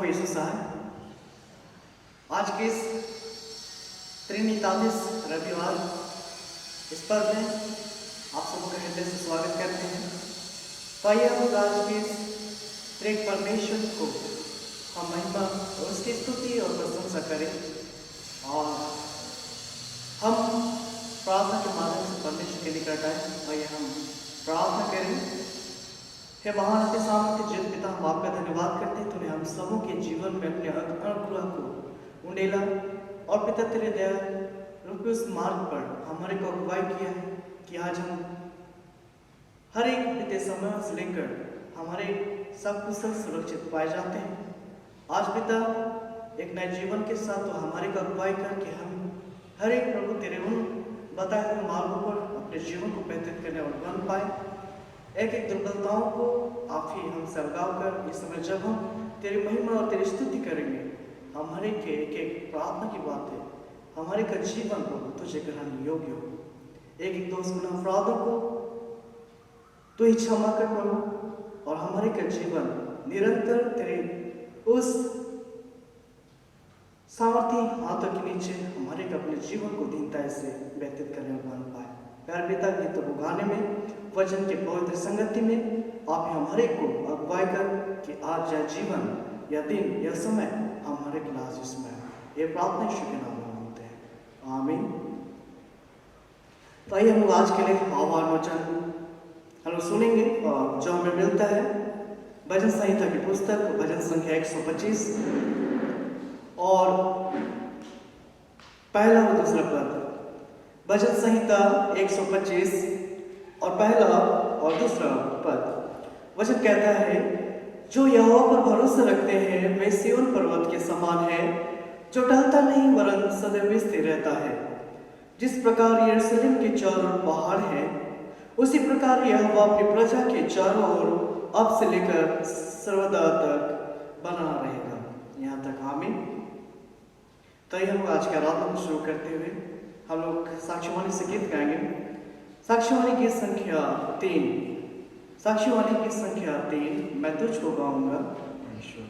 प्रभु यीशु साहब, आज के इस त्रिनितालिस रविवार इस पर्व में आप सबों का हृदय से स्वागत करते हैं। तो आइए हम आज के इस त्रिएक परमेश्वर को हम महिमा और उसकी स्तुति और प्रशंसा करें और हम प्रार्थना के माध्यम से परमेश्वर के निकट आए। आइए हम प्रार्थना करें। हे महान अति सामर्थ्य जिन पिता, हम आपका धन्यवाद करते हैं। तूने हम सबों के जीवन में अपने अनुग्रह को उंडेला और पिता तेरे दया रूपी उस मार्ग पर हमारे को अगुवाई किया है कि आज हम हर एक बीते समय से लेकर हमारे सब कुशल सुरक्षित पाए जाते हैं। आज पिता एक नए जीवन के साथ तो हमारे को अगुवाई करके हम हर एक प्रभु तेरे उन बताए हुए मार्गों पर अपने जीवन को व्यतीत करने और बन पाए। एक एक दुर्बलताओं को आप ही हम सरगाव कर इस समय जब हम तेरी महिमा और तेरी स्तुति करेंगे, हमारे के एक प्रार्थना की बात है, हमारे का जीवन प्रभु तुझे ग्रहण योग्य हो। एक दोष गुनाह अपराधों को तू ही क्षमा कर प्रभु और हमारे का जीवन निरंतर तेरे उस सामर्थ्य हाथों के नीचे हमारे का अपने जीवन को दीनता से व्यतीत करने और बन पाए। प्यार पिता, गीतों को गाने में, वचन के पवित्र संगति में आप हमारे को अगुवाई कर कि आज यह जीवन, यह दिन, यह समय हमारे क्लास इसमें ये प्रार्थना यीशु के नाम में होते हैं, आमीन। तो आइए हम आज के लिए आह्वान वचन हम सुनेंगे और जो हमें मिलता है भजन संहिता की पुस्तक भजन संख्या 125 और पहला और दूसरा पद। भजन संहिता 125 और पहला और दूसरा पद। वचन कहता है, जो यहोवा पर भरोसा रखते हैं वे सिय्योन पर्वत के समान है, जो टलता नहीं वरन सदैव स्थिर रहता है। जिस प्रकार यरूशलेम के चारों ओर पहाड़ है, उसी प्रकार यहोवा अपनी प्रजा के चारों ओर अब से लेकर सर्वदा तक बना रहेगा। यहाँ तक आमीन। तो हम आज के आराधना को शुरू करते हुए हम लोग साक्षीवाणी से गीत गाएंगे। साक्षीवाणी गीत संख्या 3। साक्षीवाणी गीत संख्या 3। मैं तुझको गाऊंगा ईश्वर।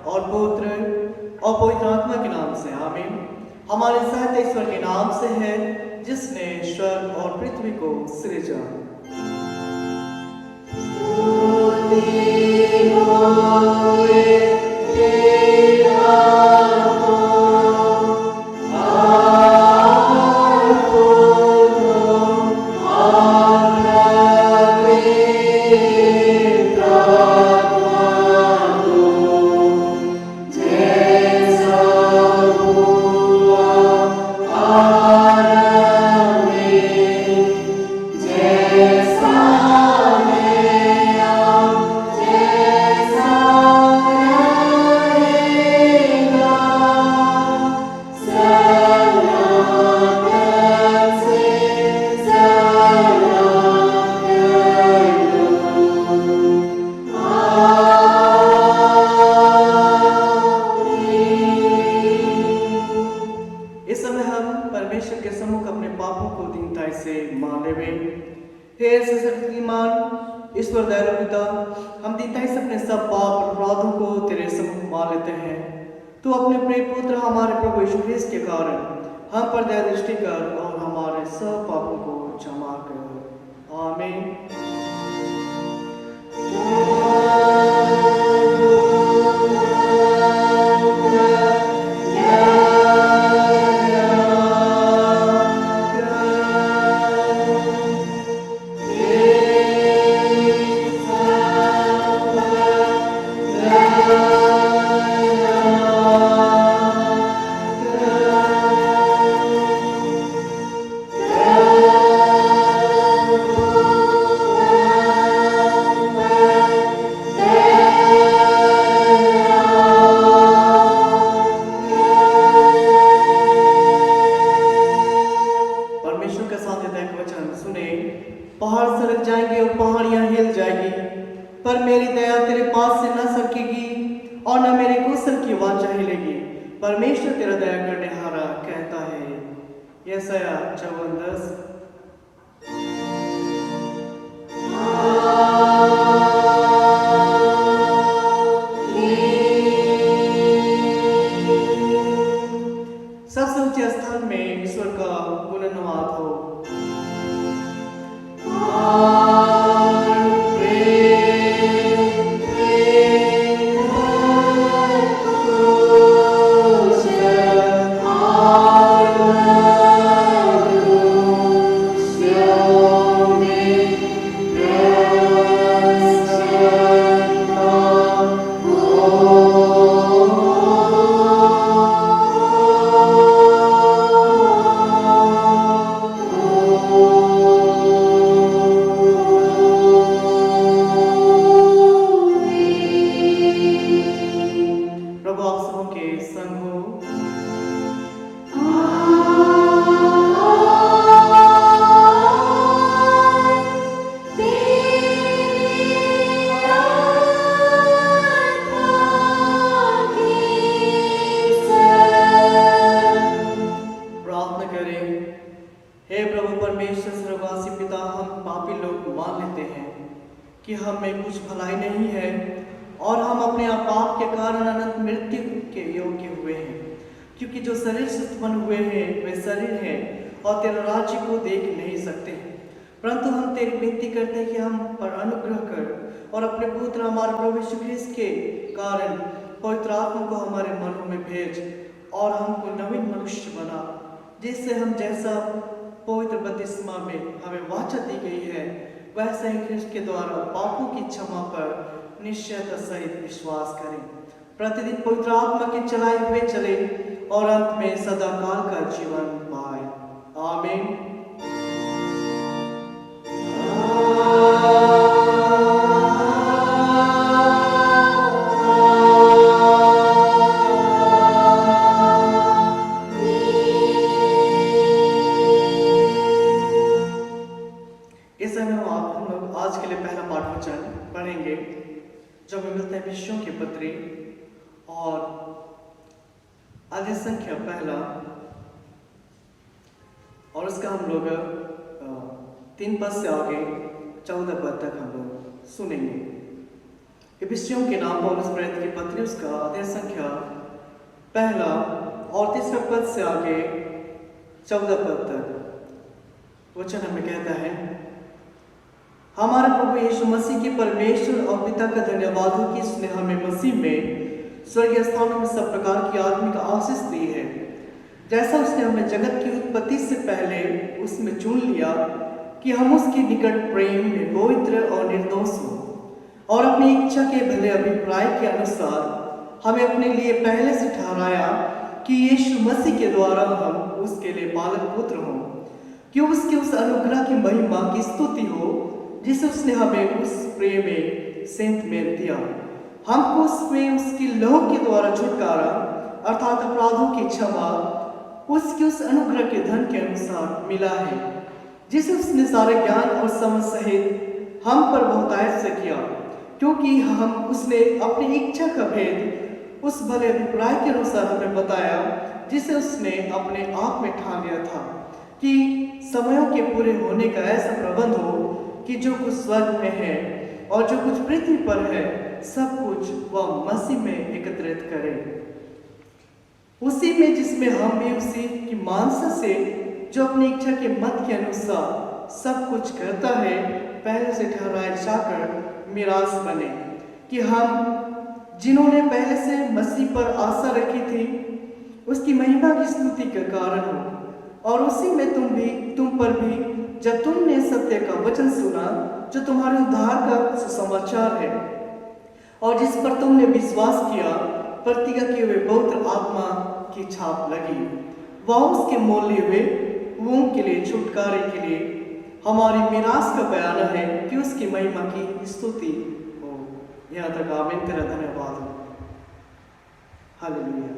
और पुत्र और पवित्र आत्मा के नाम से आमीन। हमारे सहायता ईश्वर के नाम से है, जिसने स्वर्ग और पृथ्वी को सृजा। ईश्वर दयालु पिता, हम दीनताई से अपने सब पाप और अपराधों को तेरे सम्मुख मान लेते हैं। तू अपने प्रिय पुत्र हमारे प्रभु यीशु ख्रीस्त के कारण हम पर दया दृष्टि कर और हमारे सब पापों को क्षमा कर। आमीन। पहाड़ सरक जाएंगे और पहाड़ियां हिल जाएगी, पर मेरी दया तेरे पास से न सरकेगी और न मेरे कौशल की वाचा हिलेगी। परमेश्वर तेरा दया करने हारा कहता है। यशायाह 54:10। सबसे ऊंचे स्थान में ईश्वर का गुणगान हो। कि हम में कुछ भलाई नहीं है और हम अपने पाप के कारण अनंत मृत्यु के योग्य हुए हैं, क्योंकि जो शरीर से उत्पन्न हुए हैं वे शरीर हैं और तेरे राज्य को देख नहीं सकते हैं। परंतु हम तेरी विनती करते हैं कि हम पर अनुग्रह कर और अपने पुत्र हमारे प्रभु यीशु ख्रीस्त के कारण पवित्र आत्मा को हमारे मनों में भेज और हमको नवीन मनुष्य बना, जिससे हम जैसा पवित्र बपतिस्मा में हमें वाचा दी गई है वैसे ही ख्रीस्त के द्वारा पापों की क्षमा पर निश्चयता सहित विश्वास करें। प्रतिदिन पवित्र आत्मा के चलाए हुए चले और अंत में सदा काल का जीवन पाए। आमीन। आज के लिए पहला पाठ वचन पढ़ेंगे जो हमें मिलता है विषयों के पत्री और अध्याय संख्या पहला, और उसका हम लोग 3 पद से आगे 14 पद तक हम लोग सुनेंगे। इफिसियों के नाम पौलुस प्रेरित की पत्री उसका अध्याय संख्या 1 और 3 पद से आगे 14 पद तक वचन हमें कहता है, हमारे प्रभु यीशु मसीह के परमेश्वर और पिता का धन्यवाद हो कि उसने हमें मसीह में स्वर्गीय स्थानों में सब प्रकार की आत्मिक आशीष दी है, जैसा उसने हमें जगत की उत्पत्ति से पहले उसमें चुन लिया कि हम उसके निकट प्रेम में पवित्र और निर्दोष हों, और अपनी इच्छा के भले अभिप्राय के अनुसार हमें अपने लिए पहले से ठहराया कि यीशु मसीह के द्वारा हम उसके लिए पालक पुत्र हों, कि उसके उस अनुग्रह की महिमा की स्तुति हो जिसे उसने हमें उस प्रेम में सेंत में दिया। हमको उसमें उसकी लहू के द्वारा छुटकारा अर्थात अपराधों की क्षमा उसके उस अनुग्रह के धन के अनुसार मिला है, जिसे उसने सारे ज्ञान और समझ सहित हम पर बहुतायत से किया, क्योंकि हम उसने अपनी इच्छा का भेद उस भले अभिप्राय के अनुसार हमें बताया, जिसे उसने अपने आप में ठान लिया था कि समयों के पूरे होने का ऐसा प्रबंध हो कि जो कुछ स्वर्ग में है और जो कुछ पृथ्वी पर है सब कुछ वह मसीह में एकत्रित करे, उसी में जिसमें हम भी उसी की मानसा से जो अपनी इच्छा के मत के अनुसार सब कुछ करता है पहले से ठहराए जाकर मिरास बने, कि हम जिन्होंने पहले से मसीह पर आशा रखी थी उसकी महिमा की स्तुति का कारण हो। और उसी में तुम पर भी जब तुमने सत्य का वचन सुना जो तुम्हारे उद्धार का सुसमाचार है और जिस पर तुमने विश्वास किया, प्रतिज्ञा किए हुए पवित्र आत्मा की छाप लगी, वह उसके मोल लिए हुए वों के लिए छुटकारे के लिए हमारी मिरास का बयान है कि उसकी महिमा की स्तुति हो। यहाँ तक आमीन। तेरा धन्यवाद हो। हालेलुया।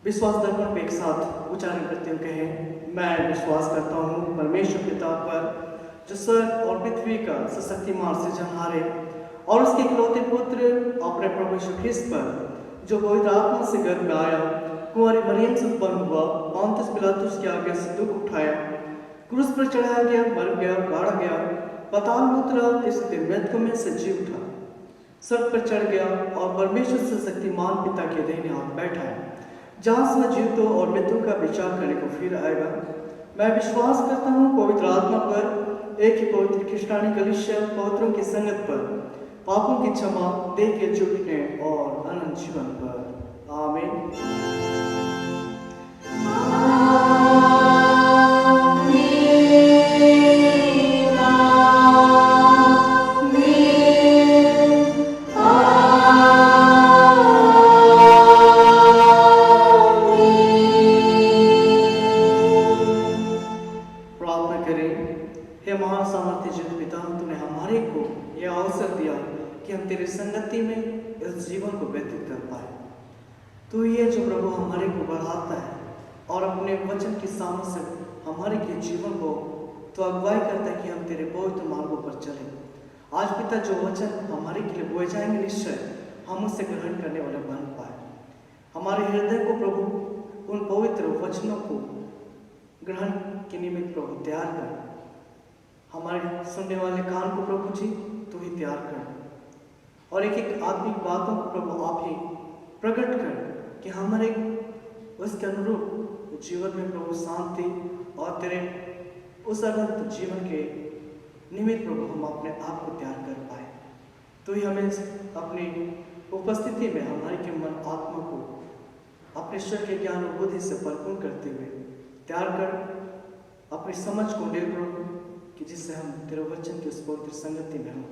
विश्वास दर्पण पे एक साथ उच्चारण करते हुए कहें, मैं विश्वास करता हूँ परमेश्वर पिता पर जो स्वर्ग और पृथ्वी का सशक्तिमान सृजनहार है, और उसके इकलौते पुत्र अपने प्रभु यीशु ख्रिस्त पर जो पवित्र आत्मा से गर्भ में आया, कुंवारी मरियम से उत्पन्न हुआ, पोंतियुस पिलातुस के आगे से दुख उठाया, क्रूस पर चढ़ाया गया, मर गया, गाड़ा गया, पाताल में उतरा, इसके मृत्यु में से जी उठा, स्वर्ग पर चढ़ गया और परमेश्वर से शक्तिमान पिता के दाहिने हाथ बैठा है, जहाँ से जीवतों और मृत्यु का विचार करने को फिर आएगा। मैं विश्वास करता हूँ पवित्र आत्मा पर, एक ही पवित्र ख्रिस्तानी कलीसिया, पवित्रों की संगत पर, पापों की क्षमा, देह के झुकने और अनंत जीवन पर। आमीन। तेरी संगति में इस जीवन को व्यतीत कर पाए। तो ये जो प्रभु हमारे को बढ़ाता है और अपने वचन की सामने से हमारे के जीवन को तो अगुवाई करता है कि हम तेरे पवित्र मार्गों पर चलें। आज पिता जो वचन हमारे के लिए बोए जाएंगे, निश्चय हम उससे ग्रहण करने वाले बन पाए। हमारे हृदय को प्रभु उन पवित्र वचनों को ग्रहण के निमित्त प्रभु तैयार कर। हमारे सुनने वाले कान को प्रभु जी तू ही तैयार कर, और एक एक आत्मिक बातों को प्रभु आप ही प्रकट कर कि हमारे उसके अनुरूप जीवन में प्रभु शांति और तेरे उस अनंत जीवन के निमित्त प्रभु हम अपने आप को तैयार कर पाए। तो ही हमें अपनी उपस्थिति में हमारे के मन आत्मा को अपने ईश्वर के ज्ञान और बुद्धि से परिपूर्ण करते हुए तैयार कर, अपनी समझ को निर्भर कि जिससे हम तेरे वचन की उस पवित्र संगति में हम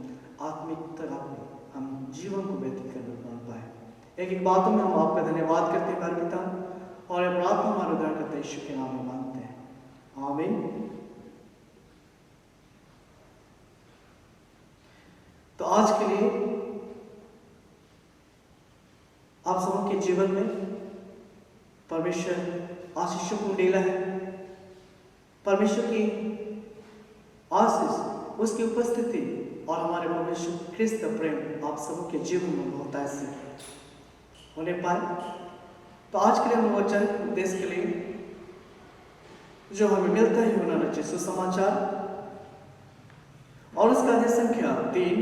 आत्मिक तरह में हम जीवन को व्यतीत करने बन पाए। एक एक बातों में हम आपका धन्यवाद करते हैं प्यारे पिता, और प्रार्थना हमारा उद्धार करते यीशु के नाम में मांगते हैं, आमीन। तो आज के लिए आप के जीवन में परमेश्वर आशीषों को डेला है। परमेश्वर की आशीष, उसकी उपस्थिति और हमारे परमेश्वर ख्रिस्त का प्रेम आप सबों के जीवन में बहुत ऐसे होने पाए। तो आज के लिए हम वचन उपदेश के लिए जो हमें मिलता है यूहन्ना रचित सुसमाचार और उसका अध्याय संख्या 3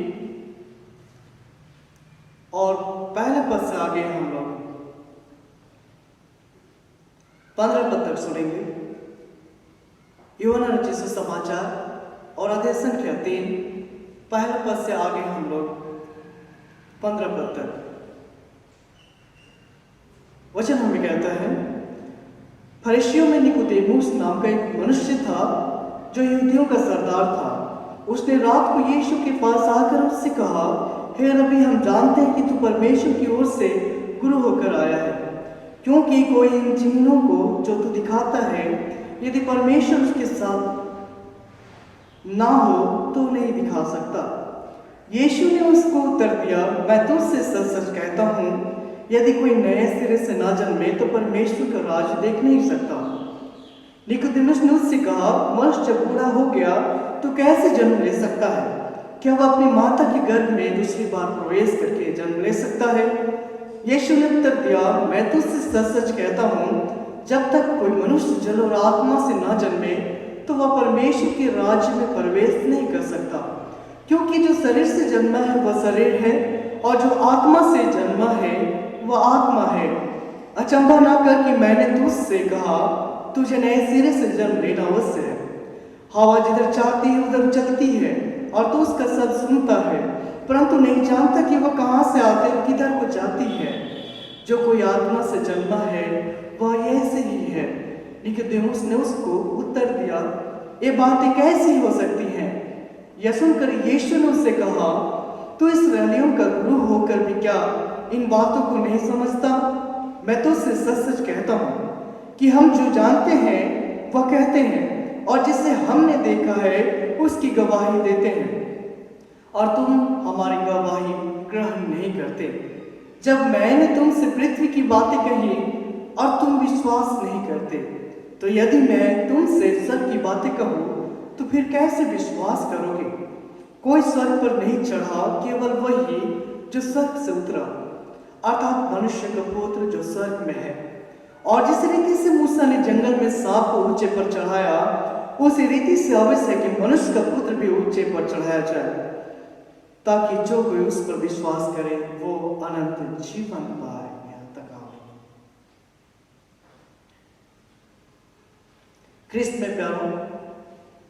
और पहले पद से आगे हम लोग 15 पद तक सुनेंगे। यूहन्ना रचित सुसमाचार और अध्याय संख्या 3 पहले पद से आगे हम लोग 15 पद तक। वचन हमें कहता है, फरीसियों में निकोदेमुस नाम का एक मनुष्य था जो यहूदियों का सरदार था। उसने रात को यीशु के पास आकर उससे कहा, हे रब्बी, हम जानते हैं कि तू परमेश्वर की ओर से गुरु होकर आया है, क्योंकि कोई इन चिन्हों को जो तू दिखाता है, यदि परमेश्वर उसके साथ ना हो तो नहीं दिखा सकता। यीशु ने उसको उत्तर दिया, मैं तुझसे सच सच कहता हूँ, यदि कोई नए सिरे से ना जन्मे तो परमेश्वर का राज देख नहीं सकता। निकोदेमुस ने उससे कहा, मनुष्य जब बूढ़ा हो गया तो कैसे जन्म ले सकता है? क्या वह अपनी माता के गर्भ में दूसरी बार प्रवेश करके जन्म ले सकता है? यीशु ने उत्तर दिया, मैं तुझसे सच सच कहता हूँ, जब तक कोई मनुष्य जल और आत्मा से ना जन्मे तो वह परमेश्वर के राज्य में प्रवेश नहीं कर सकता। क्योंकि जो शरीर से जन्मा है वह शरीर है, और जो आत्मा से जन्मा है वह आत्मा है। अचंभा ना कर कि मैंने तुझसे कहा, तुझे नए सिरे से जन्म लेना अवश्य है। हवा जिधर चाहती है उधर चलती है और तू उसका शब्द सुनता है, परंतु नहीं जानता कि वह कहाँ से आते और किधर को जाती है। जो कोई आत्मा से जन्मा है वह ऐसे ही है। निकोदेमुस ने उसको उत्तर दिया, ये बातें कैसी हो सकती हैं? यह सुनकर यीशु ने उससे कहा, तू इस्राएलियों का गुरु होकर भी क्या इन बातों को नहीं समझता? मैं तुझसे सच सच कहता हूँ कि हम जो जानते हैं वह कहते हैं, और जिसे हमने देखा है उसकी गवाही देते हैं, और तुम हमारी गवाही ग्रहण नहीं करते। जब मैंने तुमसे पृथ्वी की बातें कही और तुम विश्वास नहीं करते, तो यदि मैं तुमसे स्वर्ग की बातें कहूँ तो फिर कैसे विश्वास करोगे? कोई स्वर्ग पर नहीं चढ़ा, केवल वही जो स्वर्ग से उतरा, अर्थात मनुष्य का पुत्र जो स्वर्ग में है। और जिस रीति से मूसा ने जंगल में सांप को ऊंचे पर चढ़ाया, उसी रीति से आवश्यक है कि मनुष्य का पुत्र भी ऊंचे पर चढ़ाया जाए, ताकि जो कोई उस पर विश्वास करे वो अनंत जीवन पाए। यहाँ तक आओ। ख्रिस्त में प्यारों,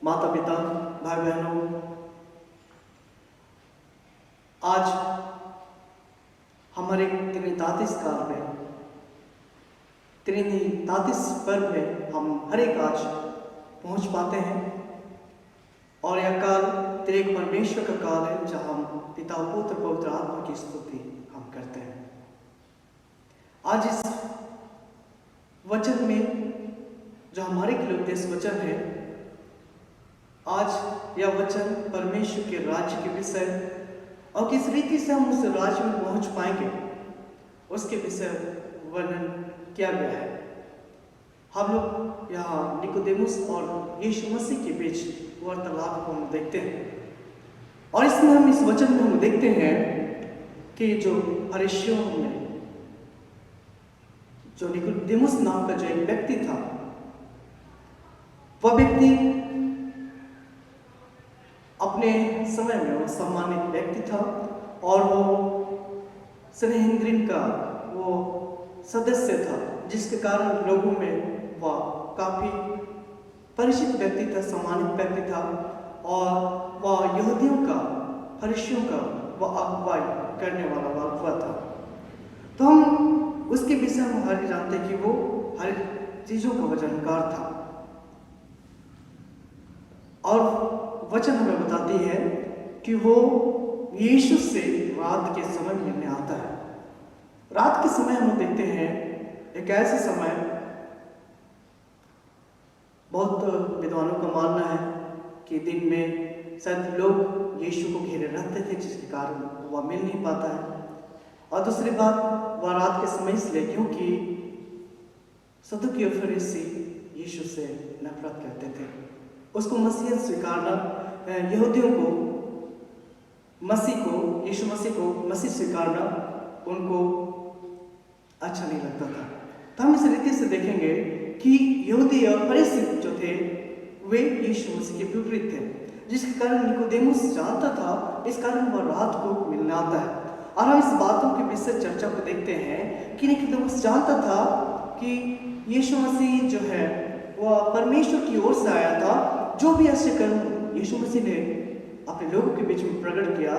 माता पिता, भाई बहनों, आज हमारे त्रिनितातीस काल में, त्रिनितातीस पर्व में हम हर एक आज पहुंच पाते हैं, और यह काल त्रिएक परमेश्वर का काल है, जहां हम पिता, पुत्र, पवित्र आत्मा की स्तुति हम करते हैं। आज इस वचन में जो हमारे के लिए उपदेश वचन है, आज यह वचन परमेश्वर के राज्य के विषय और किस रीति से हम उस राज्य में पहुंच पाएंगे उसके विषय वर्णन किया गया है। हम लोग यहाँ निकोदेमुस और यीशु मसीह के बीच वार्तालाप को हम देखते हैं, और इसमें हम इस वचन में हम देखते हैं कि जो फरीसियों में जो निकोदेमुस नाम का जो एक व्यक्ति था, वह व्यक्ति अपने समय में वो सम्मानित व्यक्ति था, और वो सनेहद्रीन का वो सदस्य था, जिसके कारण लोगों में वह काफी परिचित व्यक्ति था, सम्मानित व्यक्ति था, और वह यहूदियों का, फरीसियों का वह अगुवाई करने वाला वह अगुवा था। तो हम उसके विषय में हर जानते कि वो हर चीजों का वह जानकार था, और वचन हमें बताती है कि वो यीशु से रात के समय मिलने आता है। रात के समय हम देखते हैं एक ऐसे समय, बहुत विद्वानों का मानना है कि दिन में शायद लोग यीशु को घेरे रहते थे, जिसके कारण वह मिल नहीं पाता है। और दूसरी बात, वह रात के समय इसलिए क्योंकि सदूकी और फरीसी यीशु से नफरत करते थे। उसको मसीह स्वीकारना, यहूदियों को यीशु मसीह को मसीह स्वीकारना उनको अच्छा नहीं लगता था। तो हम इस रीति से देखेंगे कि यहूदी और फरीसी जो थे वे यीशु मसीह के विपरीत थे, जिसके कारण निकोदेमुस जानता था, इस कारण वह रात को मिलने आता है। और हम इस बातों के विषय चर्चा को देखते हैं कि निकोदेमुस जानता था कि यीशु मसीह जो है वह परमेश्वर की ओर से आया था। जो भी ऐसे कर्म यीशु मसीह ने अपने लोगों के बीच में प्रकट किया,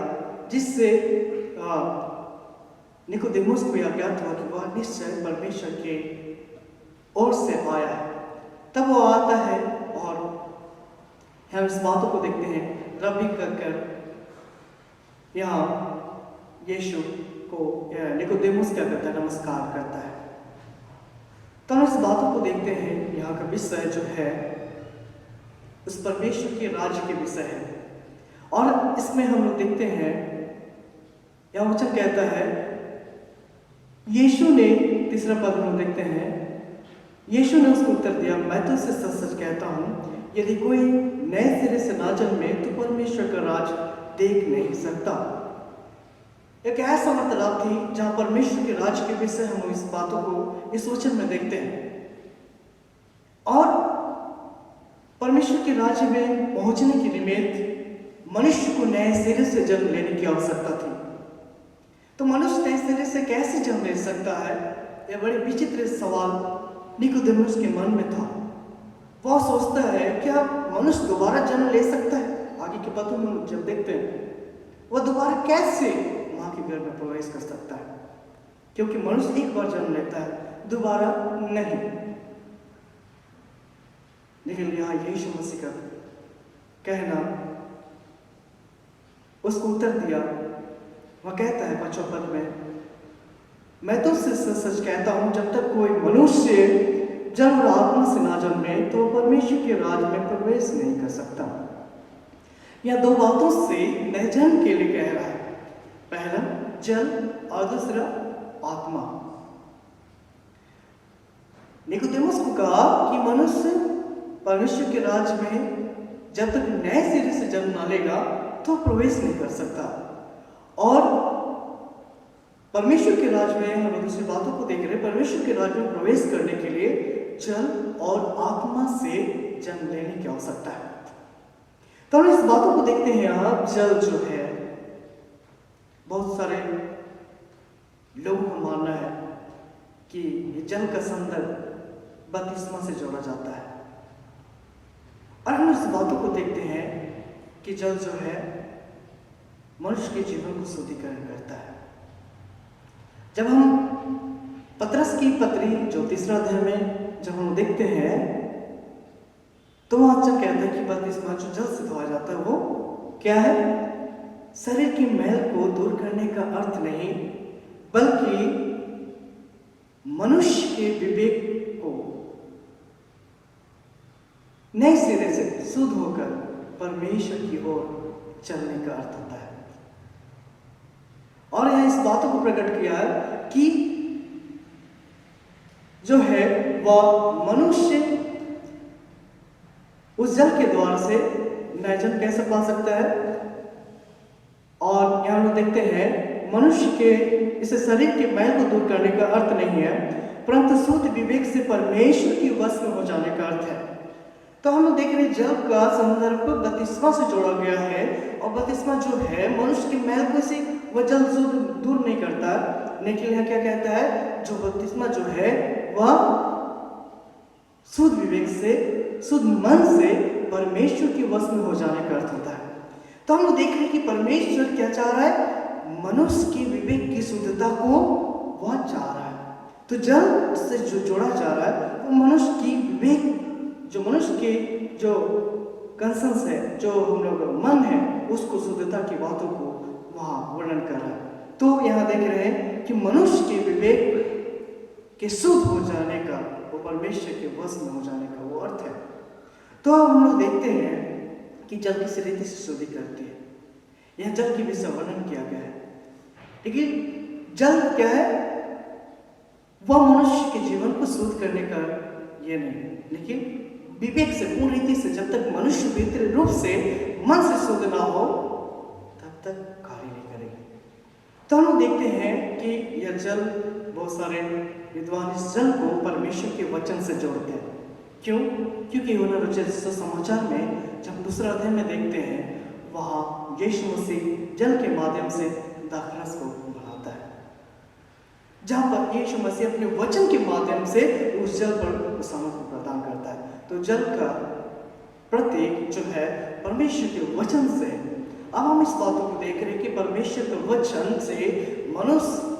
जिससे निकोदेमुस को यह ज्ञात हुआ कि वह निश्चय परमेश्वर के ओर से आया है। तब वो आता है और हम इस बातों को देखते हैं, रबी कर यहाँ यीशु को निकोदेमुस क्या करता है, नमस्कार करता है। तो हम इस बातों को देखते हैं, यहाँ का विषय जो है उस परमेश्वर के राज्य के विषय है। और इसमें हम लोग देखते हैं, यहाँ वचन कहता है, यीशु ने, तीसरा पद हम देखते हैं, यीशु ने उसको उत्तर दिया, मैं तो उसे सच सच कहता हूँ, यदि कोई नए सिरे से ना जन्मे तो परमेश्वर का राज देख नहीं सकता। एक ऐसा मतलब थी जहां परमेश्वर के राज्य के विषय हम इस बातों को इस वचन में देखते हैं। और परमेश्वर के राज्य में पहुंचने के निमित्त मनुष्य को नए सिरे से जन्म लेने की आवश्यकता थी। तो मनुष्य नए सिरे से कैसे जन्म ले सकता है, यह बड़ी विचित्र सवाल निकोदेमुस के मन में था। वह सोचता है क्या मनुष्य दोबारा जन्म ले सकता है? आगे के पदों में जब देखते हैं, वह दोबारा कैसे मां के गर्भ में प्रवेश कर सकता है, क्योंकि मनुष्य एक बार जन्म लेता है, दोबारा नहीं। लेकिन यहां यीशु मसीह का कहना, उसको उत्तर दिया, वह कहता है 5वें पद में, मैं तो सच सच कहता हूं, जब तक कोई मनुष्य जन्म और आत्मा से ना जन्मे तो परमेश्वर के राज में प्रवेश नहीं कर सकता। यह दो बातों से नए जन्म के लिए कह रहा है, पहला जल और दूसरा आत्मा। निकोदेमुस को कहा कि मनुष्य परमेश्वर के राज्य में जब तक नए सिरे से जन्म ना लेगा तो प्रवेश नहीं कर सकता। और परमेश्वर के राज्य में हम दूसरी बातों को देख रहे हैं, परमेश्वर के राज्य में प्रवेश करने के लिए जल और आत्मा से जन्म लेने की आवश्यकता है। तो हम इस बातों को देखते हैं। यहाँ जल जो है, बहुत सारे लोगों का मानना है कि ये जल का संदर्भ बपतिस्मा से जोड़ा जाता है। और हम इस बातों को देखते हैं कि जल जो है मनुष्य के जीवन को शुद्धिकरण करता है। जब हम पतरस की पत्री जो 3 अध्याय में जब हम देखते हैं तो वहां जब कहता है कि बपतिस्मा जो जल से धोया जाता है वो क्या है, शरीर की मैल को दूर करने का अर्थ नहीं, बल्कि मनुष्य के विवेक को नए सिरे से शुद्ध होकर परमेश्वर की ओर चलने का अर्थ होता है। और यह इस बातों को प्रकट किया है कि जो है वह मनुष्य उस जल के द्वार से नया जन्म कैसे पा सकता है। और यहां हम देखते हैं मनुष्य के इसे शरीर के मैल को दूर करने का अर्थ नहीं है, परंतु शुद्ध विवेक से परमेश्वर की वश में हो जाने का अर्थ है। तो हम लोग देख रहे हैं जल का संदर्भ बपतिस्मा से जोड़ा गया है। और बपतिस्मा जो है मनुष्य के मैल को से वह जल दूर नहीं करता, लेकिन यह क्या कहता है, जो बपतिस्मा जो है वह शुद्ध विवेक से, शुद्ध मन से परमेश्वर की वश में हो जाने का अर्थ होता है। तो हम लोग देख रहे हैं कि परमेश्वर क्या चाह रहा है, मनुष्य की विवेक की शुद्धता को वह चाह रहा है। तो जल से जो जोड़ा जा रहा है वो मनुष्य की विवेक, जो मनुष्य के जो कंसंस है, जो हम लोग मन है, उसको शुद्धता की बातों को वहां वर्णन कर रहा है। तो यहाँ देख रहे हैं कि मनुष्य के विवेक के शुद्ध हो जाने का, वो परमेश्वर के वश में हो जाने का वो अर्थ है। तो हम लोग देखते हैं कि जल किस रीति से शुद्धि करती है, यह जल के विषय वर्णन किया गया है। लेकिन जल क्या है, वह मनुष्य के जीवन को शुद्ध करने का ये नहीं, लेकिन विवेक से, पूर्ण रीति से, जब तक मनुष्य भीतरी रूप से मन से शुद्ध ना हो तब तक कार्य नहीं करेंगे। तो हम देखते हैं कि यह जल, बहुत सारे विद्वान इस जल को परमेश्वर के वचन से जोड़ते हैं। क्यों? क्योंकि उन्होंने समाचार में जब दूसरा अध्याय में देखते हैं, वहाँ यीशु मसीह जल के माध्यम से दाखरस को बढ़ाता है, जहाँ पर यीशु मसीह अपने वचन के माध्यम से उस जल पर सामर्थ को प्रदान करता है। तो जल का प्रतीक जो है परमेश्वर के वचन से। अब हम इस बातों को देख रहे हैं कि परमेश्वर के वचन से मनुष्य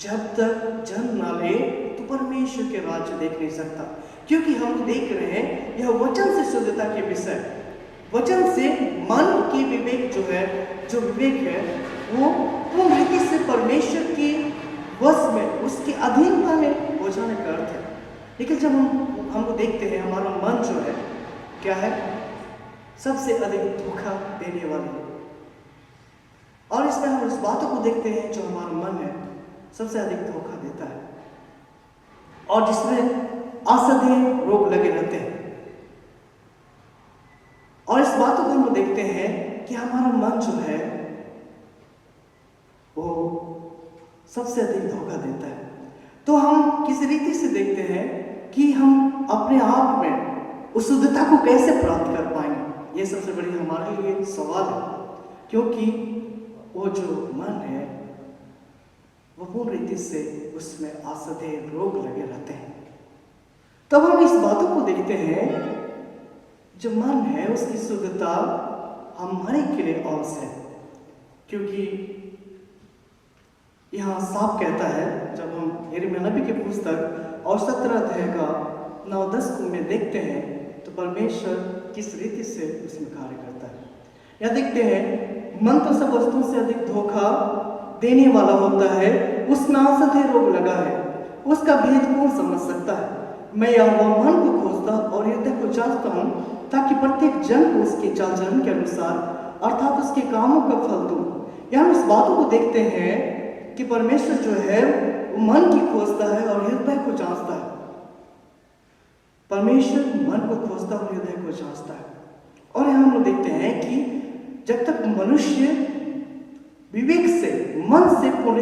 जब तक जन्म ना ले तो परमेश्वर के राज्य देख नहीं सकता, क्योंकि हम देख रहे हैं यह वचन से शुद्धता के विषय, वचन से मन की विवेक जो है, जो विवेक है वो पूर्ण रीति से परमेश्वर की वश में, उसकी अधीनता में हो जाने का अर्थ है। लेकिन जब हमको देखते हैं हमारा मन जो है क्या है, सबसे अधिक धोखा देने वाला है। और इसमें हम उस बातों को देखते हैं जो हमारा मन है सबसे अधिक धोखा देता है और जिसमें असह्य रोग लगे रहते हैं। और इस बातों को हम देखते हैं कि हमारा मन जो है वो सबसे अधिक धोखा देता है। तो हम किस रीति से देखते हैं कि हम अपने आप में उस शुद्धता को कैसे प्राप्त कर पाएंगे, ये सबसे बड़ी हमारे लिए सवाल है। क्योंकि वो जो मन है वो पूर्ण रीति से उसमें असह्य रोग लगे रहते हैं। तब हम इस बातों को देखते हैं, जो मन है उसकी शुद्धता हमारे के लिए आवश्यक है। क्योंकि यहाँ साफ कहता है, जब हम यिर्मयाह नबी की पुस्तक और 17 अध्याय का 9-10 को में देखते हैं तो परमेश्वर किस रीति से उसमें कार्य करता है। यहाँ देखते हैं, मन तो सब वस्तुओं से अधिक धोखा देने वाला होता है, उसमें असह्य रोग लगा है, उसका भेद कौन समझ सकता है। मैं यहोवा मन को खोजता और हृदय को जांचता हूँ, ताकि प्रत्येक जन को उसके चाल चलन के अनुसार अर्थात उसके कामों का फल दूं। यहाँ इस बातों को देखते हैं कि परमेश्वर जो है वो मन की खोजता है और हृदय को जांचता है। परमेश्वर मन को खोजता और हृदय को जांचता है। और यहाँ हम लोग देखते हैं कि जब तक मनुष्य विवेक से, मन से पूर्ण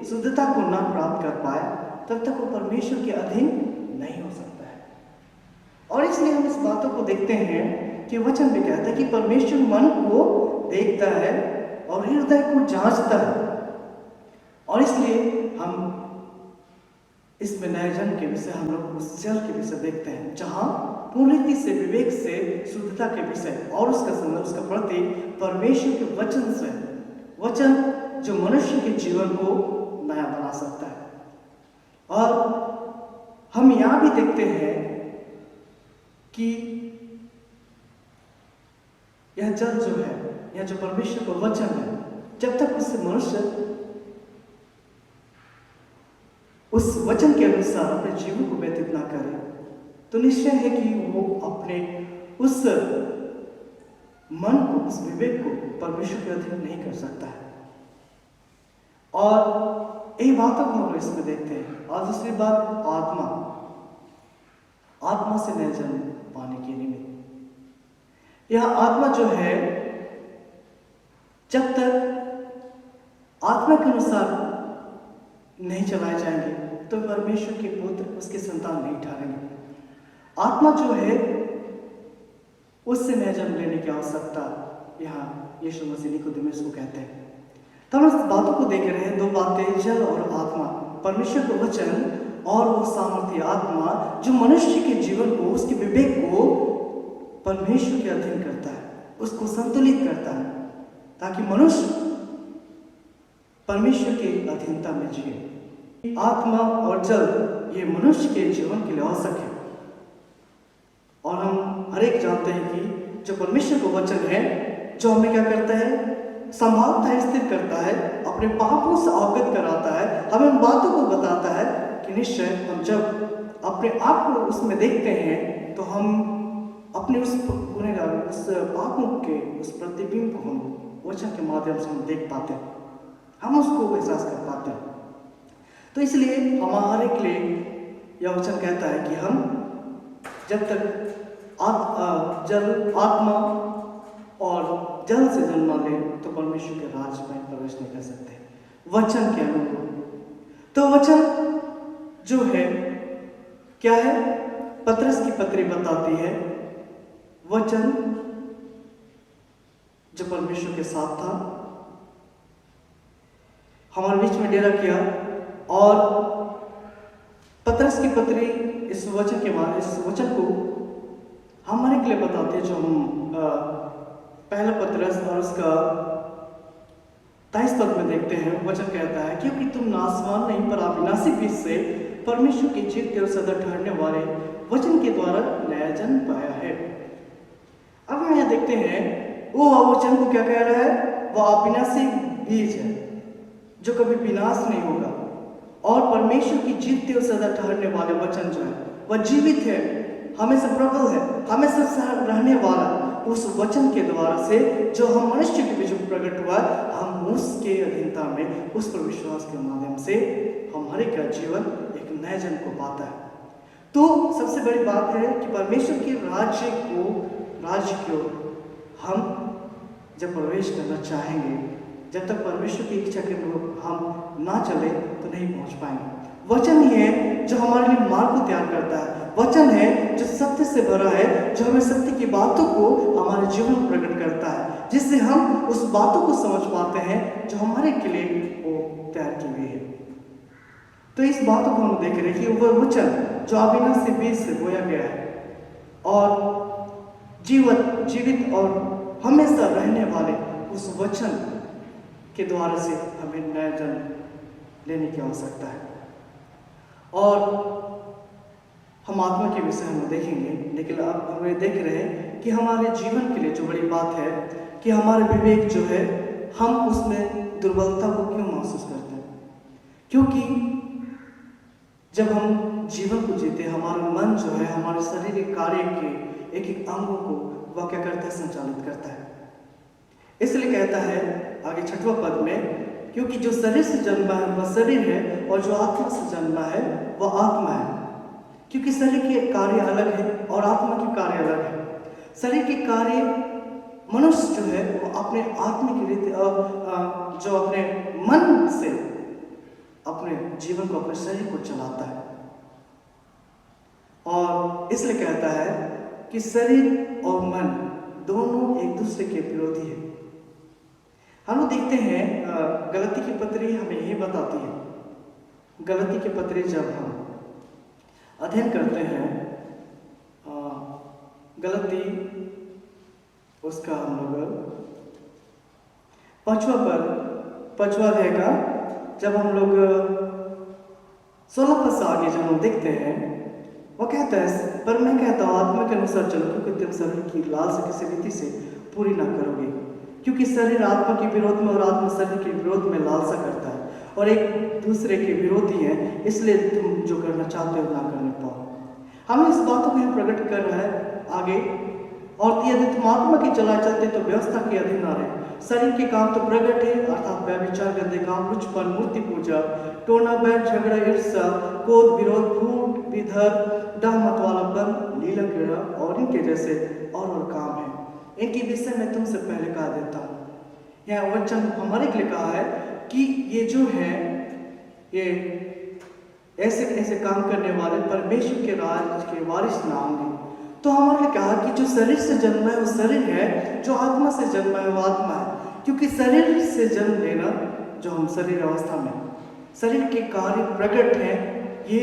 शुद्धता को न प्राप्त कर पाए तब तक वो परमेश्वर के अधीन नहीं हो सकता है। और इसलिए हम इस बातों को देखते हैं कि वचन भी कहता है कि परमेश्वर मन को देखता है और हृदय को जांचता है। और इसलिए हम इसमें नए जन्म के विषय, हम लोग उस जल के विषय देखते हैं जहां पूर्ण रीति से, विवेक से शुद्धता के विषय और उसका संबंध, उसका प्रतीक परमेश्वर के वचन से, वचन जो मनुष्य के जीवन को नया बना सकता है। और हम यहाँ भी देखते हैं कि यह जल जो है, यह जो परमेश्वर का वचन है, जब तक उससे मनुष्य उस वचन के अनुसार अपने जीवन को व्यतीत ना करे तो निश्चय है कि वो अपने उस मन को, उस विवेक को परमेश्वर के अधीन नहीं कर सकता है। और यही बातों को हम लोग इसमें देखते हैं। और दूसरी बात, आत्मा, आत्मा से नया जन्म पाने के निमित्त, यह आत्मा जो है जब तक आत्मा के अनुसार नहीं चलाए जाएंगे तो परमेश्वर के पुत्र, उसके संतान नहीं ठहरेंगे। आत्मा जो है उससे नया जन्म लेने की आवश्यकता यहाँ यीशु मसीह निकोदेमुस को कहते हैं। तो हम इस बातों को देख रहे हैं, दो बातें, जल और आत्मा, परमेश्वर का वचन और वो सामर्थ्य आत्मा जो मनुष्य के जीवन को, उसके विवेक को परमेश्वर के अधीन करता है, उसको संतुलित करता है, ताकि मनुष्य परमेश्वर के अधीनता में जिए। आत्मा और जल ये मनुष्य के जीवन के लिए आवश्यक है। और हम हर एक जानते हैं कि जो परमेश्वर का वचन है, जो हमें क्या करता है, संभालता है, स्थिर करता है, अपने पापों से अवगत कराता है, हमें उन बातों को बताता है कि निश्चय हम जब अपने आप को उसमें देखते हैं तो हम अपने उस गुनहगार, उस पापों के उस प्रतिबिंब को हम वचन के माध्यम से हम देख पाते हैं, हम उसको एहसास कर पाते हैं। तो इसलिए हमारे के लिए यह वचन कहता है कि हम जब तक आत्मा और जल से जन्म ले तो परमेश्वर के राज में प्रवेश नहीं कर सकते, वचन के अनुरूप। तो वचन जो है क्या है? पतरस की पत्री बताती है वचन जो परमेश्वर के साथ था, हमारे बीच में डेरा किया। और पतरस की पत्री इस वचन को हमारे के लिए बताते हैं, जो हम पहला पतरस और उसका 23 पद में देखते हैं। वचन कहता है, क्योंकि तुम नासवान नहीं पर अविनाशी बीज से परमेश्वर के जीवित और सदा ठहरने वाले वचन के द्वारा नया जन्म पाया है। अब हम यहाँ देखते हैं वो वचन को क्या कह रहा है? वो अविनाशी बीज है जो कभी विनाश नहीं होगा, और परमेश्वर की जीवित और सदा ठहरने वाले वचन जो है वह जीवित है, हमेशा प्रबल है, हमेशा रहने वाला। उस वचन के द्वारा से जो हम मनुष्य के बीच में प्रकट हुआ, हम उसके अधीनता में उस पर विश्वास के माध्यम से हमारे का जीवन एक नए जन्म को पाता है। तो सबसे बड़ी बात है कि परमेश्वर के राज्य को हम जब प्रवेश करना चाहेंगे, जब तक परमेश्वर की इच्छा के अनुरूप हम ना चले तो नहीं पहुंच पाएंगे। वचन ही है जो हमारे लिए मार्ग को तैयार करता है, वचन है जो सत्य से भरा है, जो हमें सत्य की बातों को हमारे जीवन में प्रकट करता है, जिससे हम उस बातों को समझ पाते हैं जो हमारे के लिए वो तैयार की हुई है। तो इस बात को हम देख रहे हैं कि वह वचन जो अविनाशी बीज से बोया गया है और जीवित और हमेशा रहने वाले उस वचन के द्वारा से हमें नया जन्म लेने की आवश्यकता है। और हम आत्मा के विषय में देखेंगे, लेकिन अब हमें देख रहे हैं कि हमारे जीवन के लिए जो बड़ी बात है कि हमारे विवेक जो है, हम उसमें दुर्बलता को क्यों महसूस करते हैं? क्योंकि जब हम जीवन को जीते, हमारा मन जो है हमारे शारीरिक कार्य के एक एक अंगों को वह क्या करता है? संचालित करता है। इसलिए कहता है आगे 6वां पद में, क्योंकि जो शरीर से जन्मा है वह शरीर है, और जो आत्मा से जन्मा है वह आत्मा है। क्योंकि शरीर के कार्य अलग है और आत्मा के कार्य अलग है। शरीर के कार्य मनुष्य जो है वो अपने आत्मिक रीति जो अपने मन से अपने जीवन को, अपने शरीर को चलाता है। और इसलिए कहता है कि शरीर और मन दोनों एक दूसरे के विरोधी है। हम लोग देखते हैं गलती की पत्री हमें यही बताती है। गलती की पत्री जब हम अध्ययन करते हैं, गलती उसका हम लोग 5वां अध्याय का जब हम लोग 16 पद से आगे जब हम देखते हैं, वो कहता है, पर मैं कहता हूँ आत्मा के अनुसार चलो, क्योंकि तुम शरीर की लालसा किसी रीति से पूरी ना करोगे। क्योंकि शरीर आत्मा के विरोध में और आत्मा शरीर के विरोध में लालसा करता है, और एक दूसरे के विरोधी हैं, इसलिए तुम जो करना चाहते हो ना करने पाओ। हमें इस बातों को यहाँ प्रकट कर रहा है आगे, और यदि तुम आत्मा की चला चलते तो व्यवस्था के अधीन ना रहे। शरीर के काम तो प्रकट है, अर्थात व्यभिचार, गंदे काम, लुचपन, मूर्ति पूजा, टोना बैठ, झगड़ा, ईर्ष्या, क्रोध, विरोध, फूट, विधर, डाह मतवालापन, लीला क्रीड़ा और इनके जैसे और काम है। इनके विषय में तुमसे पहले कहा देता हूँ। यहाँ वचन हमारे के लिए कहा है कि ये जो है ये ऐसे ऐसे काम करने वाले परमेश्वर के राज के वारिस ना होंगे। तो हमारे लिए कहा कि जो शरीर से जन्मा है वो शरीर है, जो आत्मा से जन्मा है वो आत्मा है। क्योंकि शरीर से जन्म लेना, जो हम शरीर अवस्था में शरीर के कार्य प्रकट हैं, ये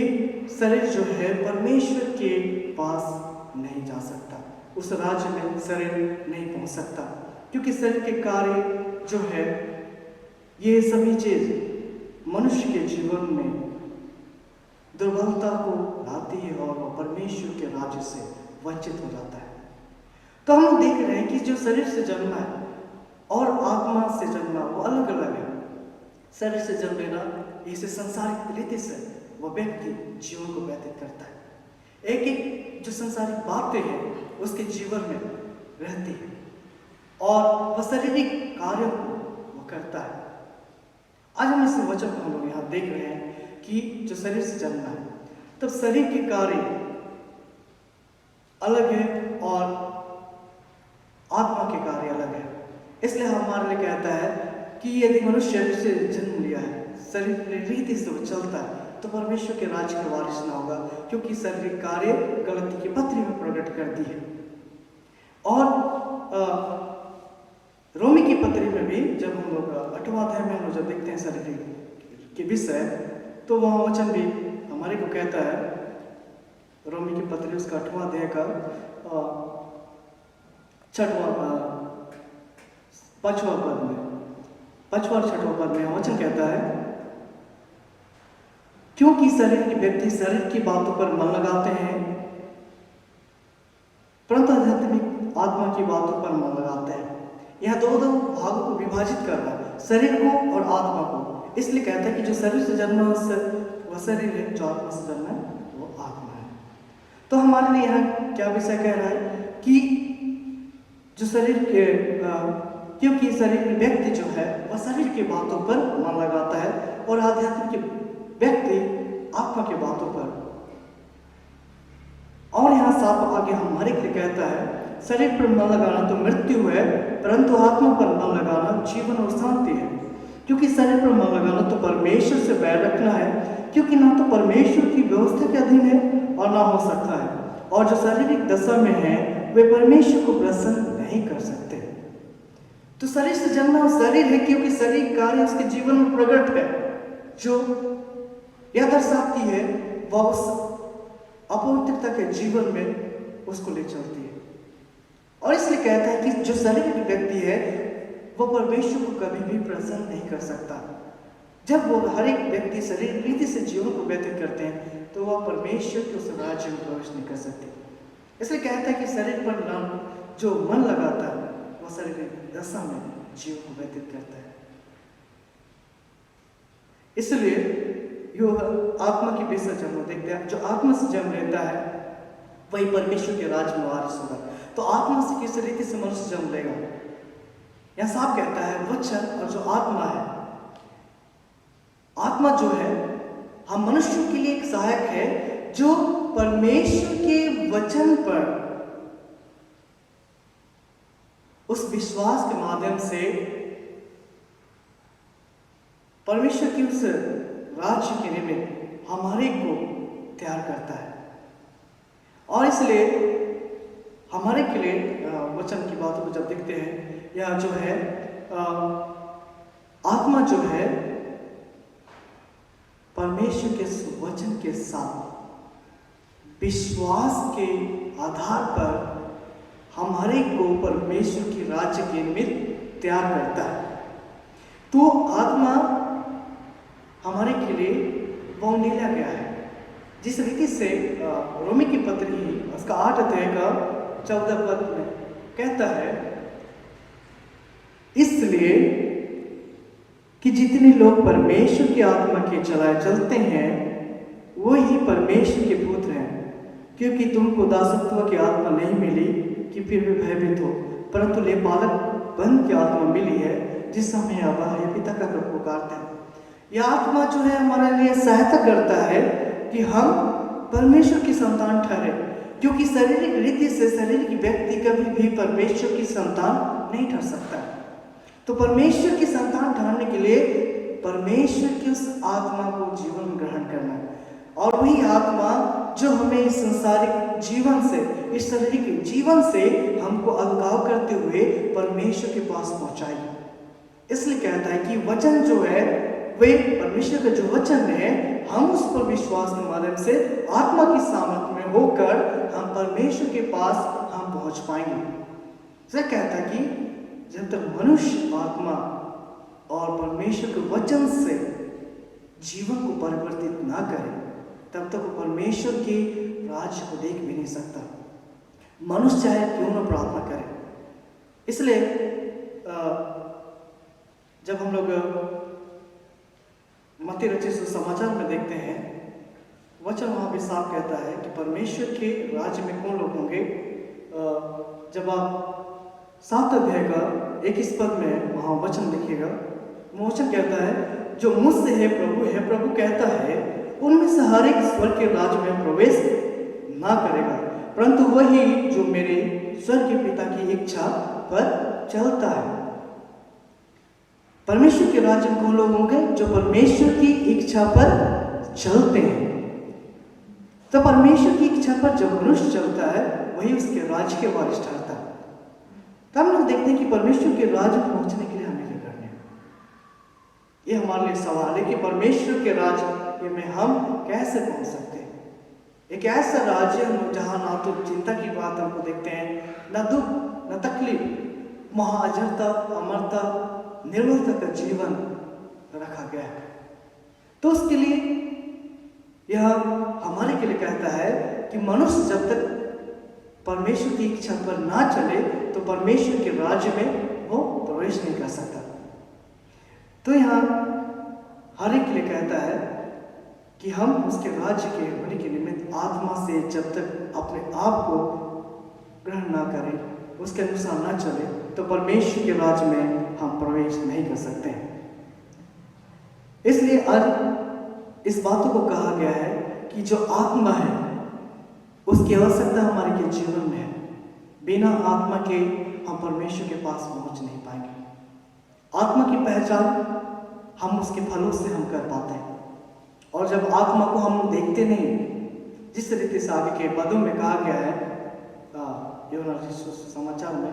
शरीर जो है परमेश्वर के पास नहीं जा सकता, उस राज्य में शरीर नहीं पहुंच सकता। क्योंकि शरीर के कार्य जो है ये सभी चीज मनुष्य के जीवन में दुर्बलता को लाती है और वह परमेश्वर के राज्य से वंचित हो जाता है। तो हम देख रहे हैं कि जो शरीर से जन्मा है और आत्मा से जन्मा वो अलग अलग है। शरीर से जन्म लेना इसे संसारिक रीति से वह व्यक्ति जीवन को व्यतीत करता है, एक एक जो संसारिक बातें हैं उसके जीवन में रहती है और वह शारीरिक कार्यों को वो करता है। आज हम इस वचन को हम लोग यहाँ देख रहे हैं कि जो शरीर से जन्मा है, तब शरीर के कार्य अलग है और आत्मा के कार्य अलग है। इसलिए हमारे लिए कहता है कि यदि मनुष्य शरीर से जन्म लिया है, शरीर रीति से वो चलता है, तो परमेश्वर के राज्य का वारिस ना होगा, क्योंकि शारीरिक कार्य गलती की पत्री में प्रकट कर दी है। और रोमी की पत्री में भी जब हम लोग 8वां अध्याय में हम लोग जब देखते हैं शरीर के विषय, तो वहाँ वचन भी हमारे को कहता है, रोमी की पत्री उसका 8वां अध्याय का 5वां पद में, 5वां और 6वां पद में वचन कहता है, क्योंकि शरीर के व्यक्ति शरीर की बातों पर मन लगाते हैं, परंतु आध्यात्मिक आत्मा की बातों पर मन लगाते हैं। यह दो भागों को विभाजित कर रहा है, शरीर को और आत्मा को। इसलिए कहता है कि जो शरीर से जन्मा वह शरीर है, जो आत्मा से जन्मा है वो आत्मा है। तो हमारे लिए यहाँ क्या विषय कह रहा है कि जो शरीर के क्योंकि शरीर के व्यक्ति जो है वह शरीर की बातों पर मन लगाता है और आध्यात्मिक व्यक्ति आत्मा की बातों पर। और यहाँ साफ आगे हमारे लिए कहता है, शरीर पर मन लगाना तो मृत्यु है, परंतु आत्मा पर मन लगाना जीवन और शांति है। क्योंकि शरीर पर मन लगाना तो परमेश्वर से बैर रखना है, क्योंकि ना तो परमेश्वर की व्यवस्था के अधीन है और ना हो सकता है। और जो शारीरिक दशा में है वे परमेश्वर को प्रसन्न नहीं कर सकते। तो शरीर से जन्मा शरीर है, क्योंकि शरीर कार्य उसके जीवन में प्रकट है, जो यह दर्शाती है वह उस अपवित्रता के जीवन में उसको ले चलती है। और इसलिए कहता है कि जो शरीर के व्यक्ति है वह परमेश्वर को कभी भी प्रसन्न नहीं कर सकता। जब वो हर एक व्यक्ति शरीर रीति से जीवन को व्यतीत करते हैं तो वह परमेश्वर के उस राज्य में प्रवेश नहीं कर सकते। इसलिए कहता है कि शरीर पर जो मन लगाता है वह शरीर दशा में जीवन को व्यतीत करता है। इसलिए योग आत्मा की विषय जब हम देखते हैं, जो आत्मा से जन्म लेता है वही परमेश्वर के राज्य में वारिस होगा। तो आत्मा से किस रीति से मनुष्य जन्म लेगा? यह साफ कहता है वचन और जो आत्मा है, आत्मा जो है हम मनुष्यों के लिए एक सहायक है जो परमेश्वर के वचन पर उस विश्वास के माध्यम से परमेश्वर की उस राज्य के निमित्त हमारे को तैयार करता है। और इसलिए हमारे के लिए वचन की बातों को जब देखते हैं, या जो है आत्मा जो है परमेश्वर के वचन के साथ विश्वास के आधार पर हमारे को परमेश्वर की राज्य के निमित्त तैयार करता है। तो आत्मा हमारे के लिए वो नीला गया है, जिस रीति से रोमी की पत्री उसका 8 अध्याय का 14 पद में कहता है, इसलिए कि जितने लोग परमेश्वर की आत्मा के चलाए चलते हैं वो ही परमेश्वर के पुत्र हैं। क्योंकि तुमको दासत्व की आत्मा नहीं मिली कि फिर भी भयभीत हो, परंतु लेपालक बन की आत्मा मिली है, जिससे हमें अब्बा या पिता का पुकारते हैं। यह आत्मा जो है हमारे लिए सहायता करता है कि हम परमेश्वर की संतान ठहरे, क्योंकि शारीरिक रीति से शारीरिक व्यक्ति कभी भी परमेश्वर की संतान नहीं ठहर सकता। तो परमेश्वर की संतान ठहरने के लिए परमेश्वर की उस आत्मा को जीवन में ग्रहण करना है, और वही आत्मा जो हमें इस संसारिक जीवन से, इस शारीरिक जीवन से हमको अलगाव करते हुए परमेश्वर के पास पहुंचाएगी। इसलिए कहता है कि वचन जो है वे परमेश्वर का जो वचन है, हम उस पर विश्वास के माध्यम से आत्मा की सामर्थ्य में होकर हम परमेश्वर के पास हम पहुंच पाएंगे। इसलिए कहता है कि जब तक मनुष्य आत्मा और परमेश्वर के वचन से जीवन को परिवर्तित ना करे, तब तक वो परमेश्वर के राज्य को देख भी नहीं सकता, मनुष्य चाहे क्यों ना प्रार्थना करे। इसलिए जब हम लोग मत्ती रचित सुसमाचार में देखते हैं, वचन वहाँ भी साफ कहता है कि परमेश्वर के राज्य में कौन लोग होंगे। जब आप 7 अध्याय का 21 पद में वहाँ वचन देखिएगा, वचन कहता है, जो मुझसे है प्रभु कहता है, उनमें से हर एक स्वर्ग के राज्य में प्रवेश ना करेगा, परंतु वही जो मेरे स्वर्गीय पिता की इच्छा पर चलता है। परमेश्वर के राज्य में कौन लोग होंगे? जो परमेश्वर की इच्छा पर चलते हैं। तो परमेश्वर की इच्छा पर जब मनुष्य चलता है, वही उसके राज्य के वारिस ठहरता है। तो हम लोग देखते हैं कि परमेश्वर के राज्य में पहुंचने के लिए हमें क्या करना है। ये हमारे लिए सवाल है कि परमेश्वर के राज्य में हम कैसे पहुंच सकते हैं। एक ऐसा राज्य जहां ना तो चिंता की बात हमको देखते हैं, न दुख, न तकलीफ, वहां अजरता, अमरता, निर्मलता का जीवन रखा गया है। तो उसके लिए यह हमारे के लिए कहता है कि मनुष्य जब तक परमेश्वर की इच्छा पर ना चले, तो परमेश्वर के राज्य में वो प्रवेश नहीं कर सकता। तो यहाँ हर एक के लिए कहता है कि हम उसके राज्य के होने के निमित्त आत्मा से जब तक अपने आप को ग्रहण ना करें, उसके अनुसार ना चले, तो परमेश्वर के राज्य में हम प्रवेश नहीं कर सकते हैं। इसलिए आज इस बातों को कहा गया है कि जो आत्मा है उसकी आवश्यकता हमारे के जीवन में है। बिना आत्मा के हम परमेश्वर के पास पहुंच नहीं पाएंगे। आत्मा की पहचान हम उसके फलों से हम कर पाते हैं, और जब आत्मा को हम देखते नहीं, जिस रीति से आगे के पदों में कहा गया है यूहन्ना समाचार में,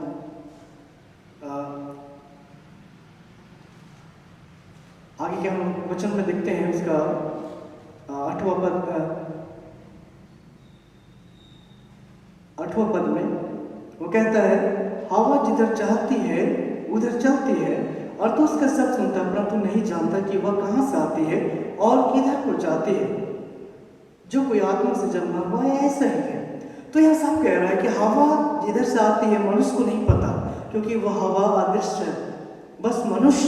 आगे के हम वचन में देखते हैं उसका 8वां पद में वो कहता है, हवा जिधर चाहती है उधर चलती है, और तो उसका सब सुनता परंतु नहीं जानता कि वह कहाँ से आती है और किधर को जाती है। जो कोई आत्मा से जन्मा हुआ है ऐसा ही है। तो यह सब कह रहा है कि हवा जिधर से आती है मनुष्य को नहीं पता, क्योंकि वह हवा अदृश्य है। बस मनुष्य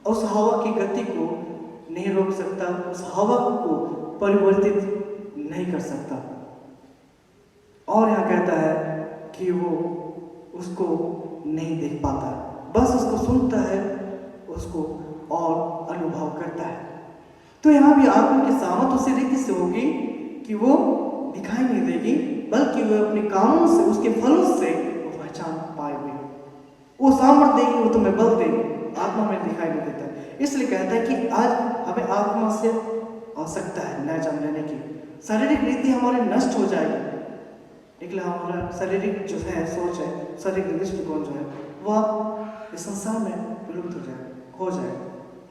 उस हवा की गति को नहीं रोक सकता, उस हवा को परिवर्तित नहीं कर सकता। और यहाँ कहता है कि वो उसको नहीं देख पाता, बस उसको सुनता है, उसको और अनुभव करता है। तो यहाँ भी आत्मा की सामर्थ उसी रीति से होगी कि वो दिखाई नहीं देगी, बल्कि वह अपने कामों से, उसके फलों से वो पहचान पाएगी। वो सामर्थ देगी, वो तुम्हें बल देगी। आत्मा में दिखाई नहीं देता। इसलिए कहता है कि आज हमें आत्मा से आवश्यकता है नया जन्म लेने की। शारीरिक रीति हमारे नष्ट हो जाएगी, लेकिन हमारा शारीरिक जो है सोच है, शारीरिक दृष्टिकोण जो है, वह इस संसार में विलुप्त हो जाएगा, खो जाएगा।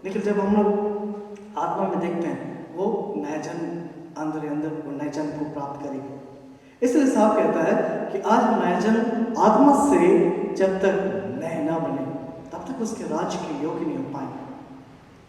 लेकिन जब हम लोग आत्मा में देखते हैं, वो नया जन्म अंदर ही अंदर वो नए जन्म को प्राप्त करेगी। इसलिए साहब कहता है कि आज हम नया जन्म आत्मा से जब तक नए ना बने, तब तक उसके राज्य के योग्य नहीं हो पाएंगे।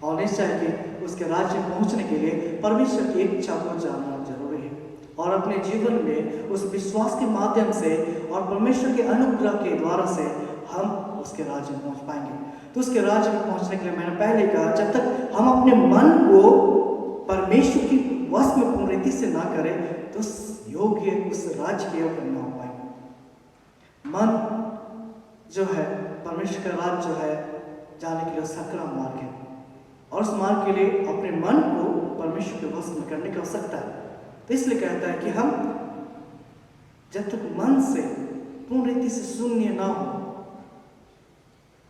और निश्चय है कि उसके राज्य में पहुंचने के लिए परमेश्वर की इच्छा को जानना जरूरी है, और अपने जीवन में उस विश्वास के माध्यम से और परमेश्वर के अनुग्रह के द्वारा से हम उसके राज्य में पहुंच पाएंगे। तो उसके राज्य में पहुंचने के लिए मैंने पहले कहा, जब तक हम अपने मन को परमेश्वर की वश में पूर्ण रीति से ना करें, तो योग्य उस राज्य के योग्य ना हो पाएंगे। मन जो है परमेश्वर का राज्य जो है जाने के लिए सकरा मार्ग है, और उस मार्ग के लिए अपने मन को परमेश्वर के वश में करने की आवश्यकता है। तो इसलिए कहता है कि हम जब तक मन से पूर्ण रीति से शून्य ना हो,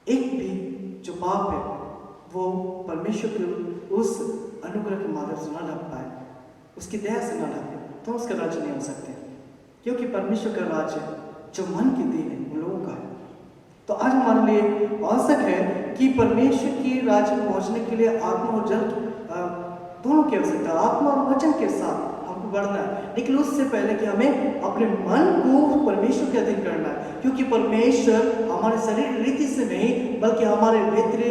एक भी जो पाप है वो परमेश्वर के उस अनुग्रह के माध्यम से ना ढक पाए, उसकी दया से ना ढके, तो उसका राज्य नहीं हो सकते। क्योंकि परमेश्वर का राज्य जो मन की दीन है उन लोगों का है। तो आज हमारे लिए आवश्यक है कि परमेश्वर की राज्य में पहुंचने के लिए आत्मा और जल दोनों की आवश्यकता, आत्मा और वचन के साथ हमको बढ़ना है। लेकिन उससे पहले कि हमें अपने मन को परमेश्वर के अधीन करना है, क्योंकि परमेश्वर हमारे शरीर रीति से नहीं, बल्कि हमारे भीतरी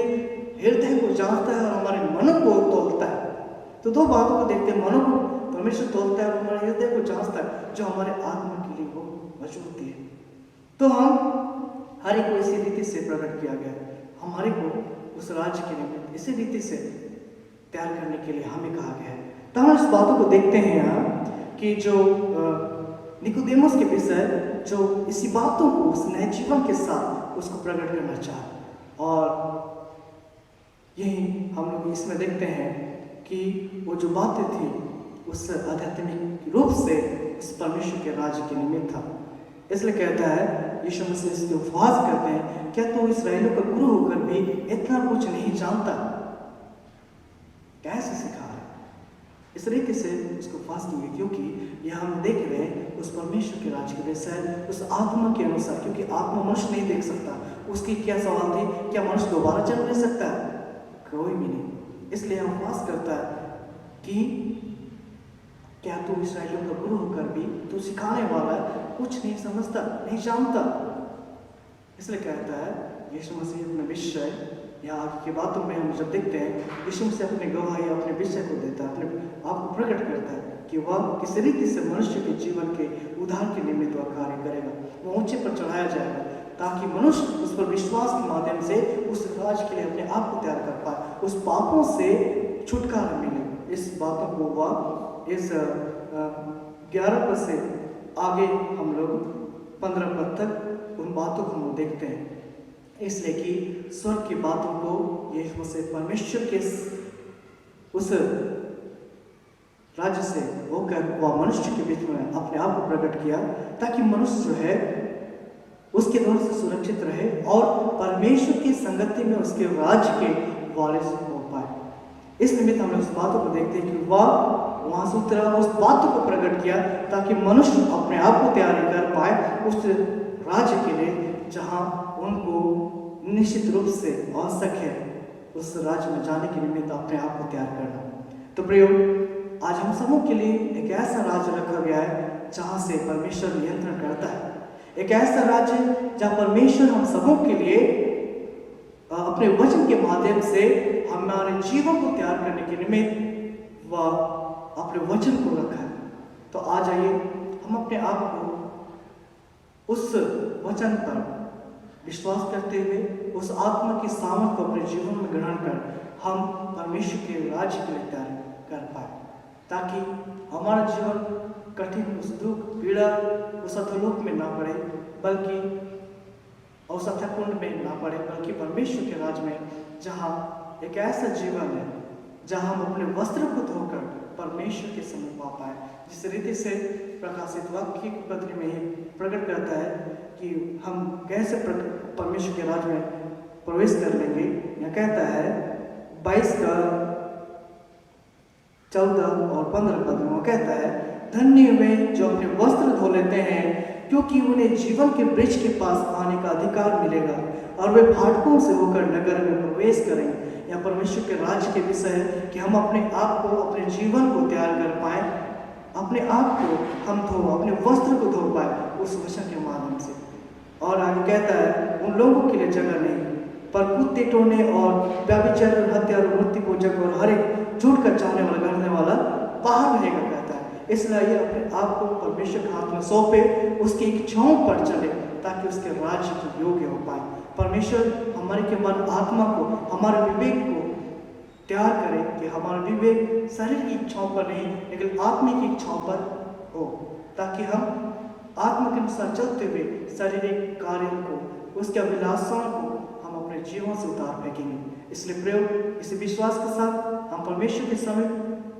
हृदय को जानता है और हमारे मनों को तोलता है। तो दो बातों को देखते हैं, मनों को परमेश्वर तोलता है और हमारे हृदय को जांचता है, जो हमारे आत्मा के लिए वो मजबूती है। तो हम हर एक को इसी रीति से प्रकट किया गया है। हमारे को उस राज्य के निमित्त इसी रीति से तैयार करने के लिए हमें कहा गया है। तो हम इस बातों को देखते हैं यहाँ कि जो निकोदेमुस के विषय जो इसी बातों को उस नए जीवन के साथ उसको प्रकट करना चाहा, और यही हम लोग इसमें देखते हैं कि वो जो बातें थी उस आध्यात्मिक रूप से इस परमेश्वर के राज्य के निमित्त था। इसलिए कहता है यीशु मसीह इसके उपवास करते हैं, क्या तू इस्राएलियों का गुरु होकर भी इतना कुछ नहीं जानता? कैसे सिखा रहे इस रीति से उसको उपवास किए, क्योंकि यह हम देख रहे हैं उस परमेश्वर के राज्य के विषय उस आत्मा के अनुसार, क्योंकि आत्मा मनुष्य नहीं देख सकता। उसकी क्या सवाल थे, क्या मनुष्य दोबारा जन्म ले सकता है? कोई भी नहीं। इसलिए हम उपवास करता है कि क्या तू इस्राएलियों का गुरु होकर भी तू सिखाने वाला कुछ नहीं समझता, नहीं जानता? इसलिए कहता है यीशु मसीह अपने विषय या आगे की बातों में हम जब देखते हैं यीशु मसीह अपने गवाही अपने विषय को देता है, अपने आप को प्रकट करता है कि वह किस रीति से मनुष्य के जीवन के उद्धार के निमित्त वह कार्य करेगा। वह ऊंचे पर चढ़ाया जाएगा ताकि मनुष्य उस पर विश्वास के माध्यम से उस राज के लिए अपने आप को तैयार कर पाए, उस पापों से छुटकारा मिले। इस बातों को वह इस 11 पद से आगे हम लोग 15 पद तक उन बातों को हम देखते हैं, इसलिए कि स्वर्ग की बातों को यीशु मसीह परमेश्वर के उस राज्य से होकर वह मनुष्य के बीच में अपने आप को प्रकट किया ताकि मनुष्य जो है उसके द्वारा से सुरक्षित रहे और परमेश्वर की संगति में उसके राज्य के वारिस हो पाए। इस निमित्त हम उस बातों को देखते हैं कि वह वहां से उतरा, उस बातों को प्रकट किया ताकि मनुष्य अपने आप को तैयारी कर पाए उस राज्य के लिए जहां उनको निश्चित रूप से आवश्यक है उस राज्य में जाने के निमित्त अपने आप को तैयार करना। तो प्रियो, आज हम सबों के लिए एक ऐसा राज्य रखा गया है जहां से परमेश्वर नियंत्रण करता है, एक ऐसा राज्य जहां परमेश्वर हम सबों के लिए अपने वचन के माध्यम से हमारे जीवन को तैयार करने के निमित्त वह अपने वचन को रखा है। तो आ जाइए हम अपने आप को उस वचन पर विश्वास करते हुए उस आत्मा की सामर्थ को अपने जीवन में ग्रहण कर हम परमेश्वर के राज्य के लिए तैयार कर पाए, ताकि हमारा जीवन कठिन उस दुख पीड़ा उस अधोलोक में ना पड़े, बल्कि उस अथकुंड में ना पड़े, बल्कि परमेश्वर के राज्य में जहाँ एक ऐसा जीवन है जहाँ हम अपने वस्त्र को धोकर परमेश्वर के समीप आ पाए। जिस रीति से प्रकाशित वाक्य की पत्री में ही प्रकट करता है कि हम कैसे परमेश्वर के राज्य में प्रवेश कर लेंगे। यह कहता है 22 का 14 और 15 पद में, वो कहता है, धन्य वे जो अपने वस्त्र धो लेते हैं, क्योंकि उन्हें जीवन के वृक्ष के पास आने का अधिकार मिलेगा और वे फाटकों से होकर नगर में प्रवेश करेंगे। या परमेश्वर के राज्य के विषय है कि हम अपने आप को अपने जीवन को तैयार कर पाए, अपने आप को हम अपने वस्त्र को धो पाए उस वचन के माध्यम से। और आगे कहता है उन लोगों के लिए जगह नहीं, पर कुत्ते टोने और व्यभिचार और हत्या और मूर्ति पूजक और हर एक झूठ का चाहने वाला करने वाला बाहर रहेगा, कहता है। इसलिए अपने आप को परमेश्वर के हाथ में सौंपे, उसकी इच्छाओं पर चले ताकि उसके राज्य के योग्य हो पाए। परमेश्वर हमारे के मन आत्मा को, हमारे विवेक को तैयार करे कि हमारा विवेक शरीर की इच्छाओं पर नहीं लेकिन आत्मा की इच्छाओं पर हो, ताकि हम आत्मा के अनुसार चलते हुए शारीरिक कार्यों को, उसके अभिलाषाओं को हम अपने जीवन से उतार फेंकेंगे। इसलिए प्रयोग इस विश्वास के साथ हम परमेश्वर के समय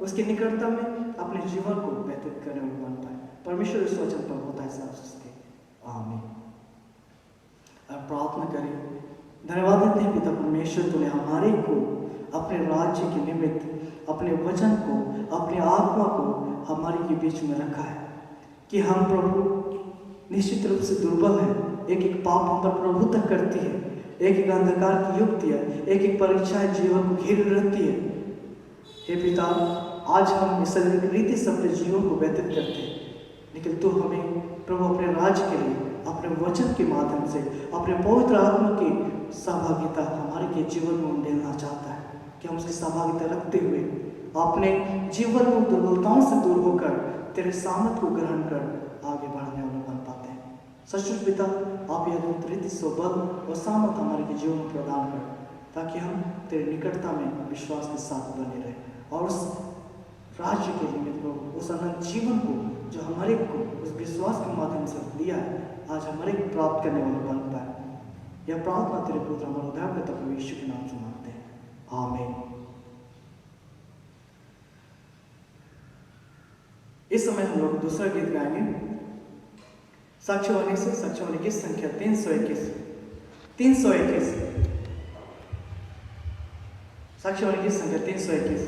उसके निकटता में अपने जीवन को व्यतीत करने में बन पाए। परमेश्वर इस वचन पर होता है सबसे आमीन। अब प्रार्थना करें। धन्यवाद देते हैं पिता परमेश्वर, तूने हमारे को अपने राज्य के निमित्त अपने वचन को, अपने आत्मा को हमारे के बीच में रखा है कि हम प्रभु निश्चित रूप से दुर्बल हैं। एक एक पाप हम पर प्रभुत्व करती है, एक एक अंधकार की युक्तियाँ, एक एक परीक्षाएं जीवन को घेर रहती है। हे पिता, आज हम इस रीति से अपने जीवन को व्यतीत करते हैं, लेकिन तू हमें प्रभु अपने राज्य के लिए अपने वचन के माध्यम से अपने पवित्र आत्मा की सहभागिता हमारे के जीवन में देना चाहता है कि हम उसकी सहभागिता रखते हुए अपने जीवन में दुर्बलताओं से दूर होकर तेरे सामर्थ को ग्रहण कर आगे बढ़ने वाले बन पाते हैं। सचमुच पिता, आप यह अद्भुत रीति से बल और सामर्थ हमारे के जीवन में प्रदान कर, ताकि हम तेरे निकटता में विश्वास के साथ बने रहे और उस राज्य के निमित्त को, उस अनंत जीवन को जो हमारे को उस विश्वास के माध्यम से दिया है, आज हमारे प्राप्त करने वाले बन पाए। यह प्रार्थना तेरे पुत्र हमारे उद्धारकर्ता प्रभु यीशु के नाम से मांगते हैं, आमीन। इस समय हम लोग दूसरा गीत गाएंगे। साक्ष्यवाणी से साक्ष्यवाणी की संख्या 321। 321 साक्ष्यवाणी की संख्या 321।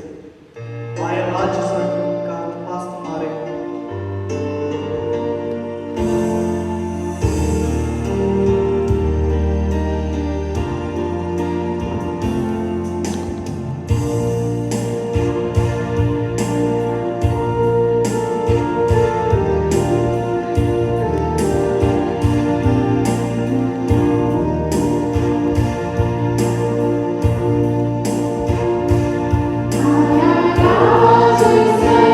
आया राज्य स्वर्ग का पास तुम्हारे। Just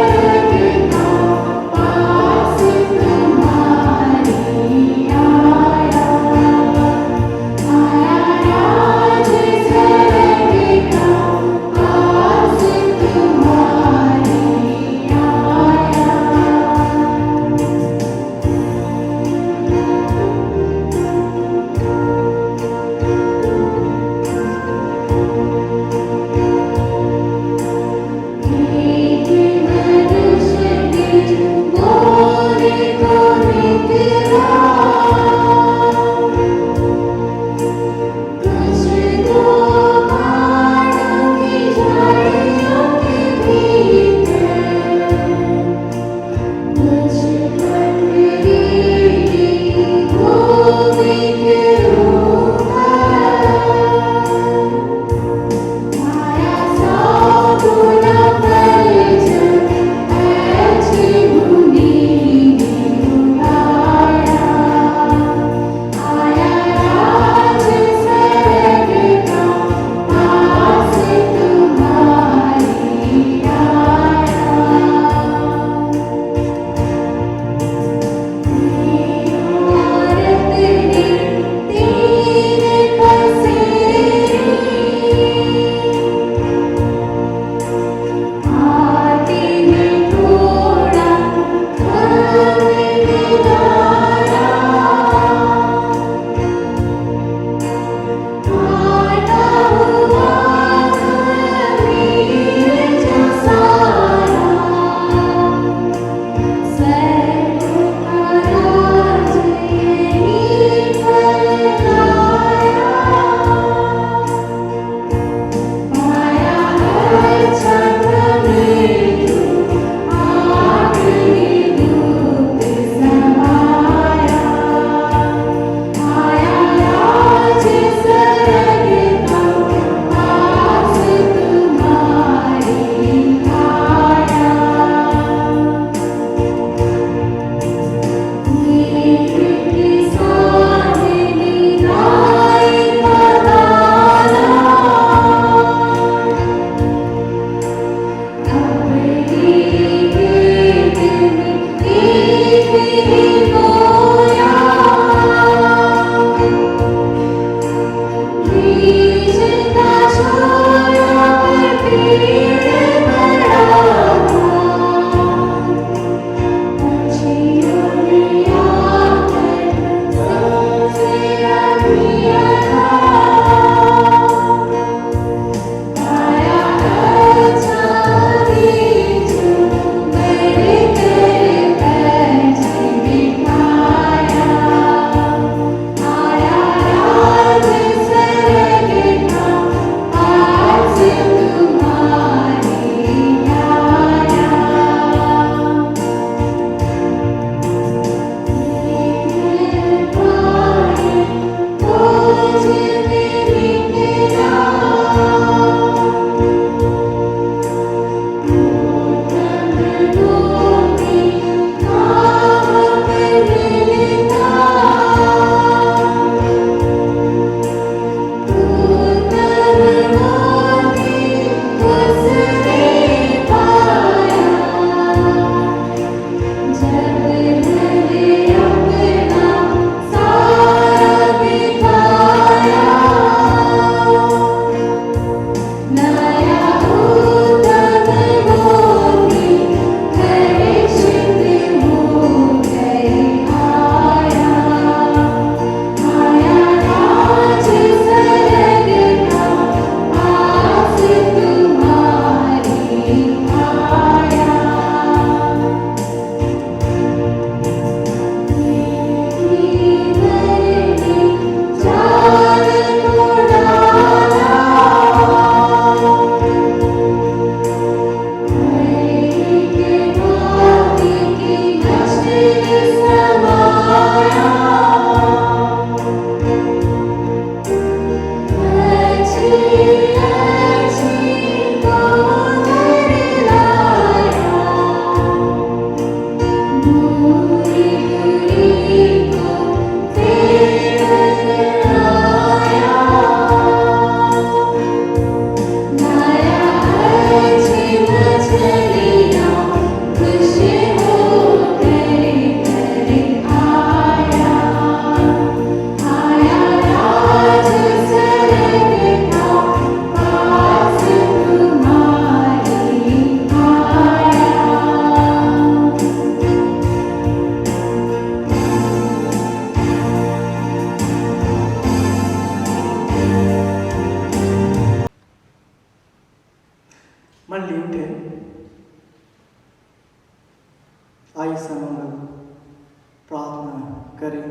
करें।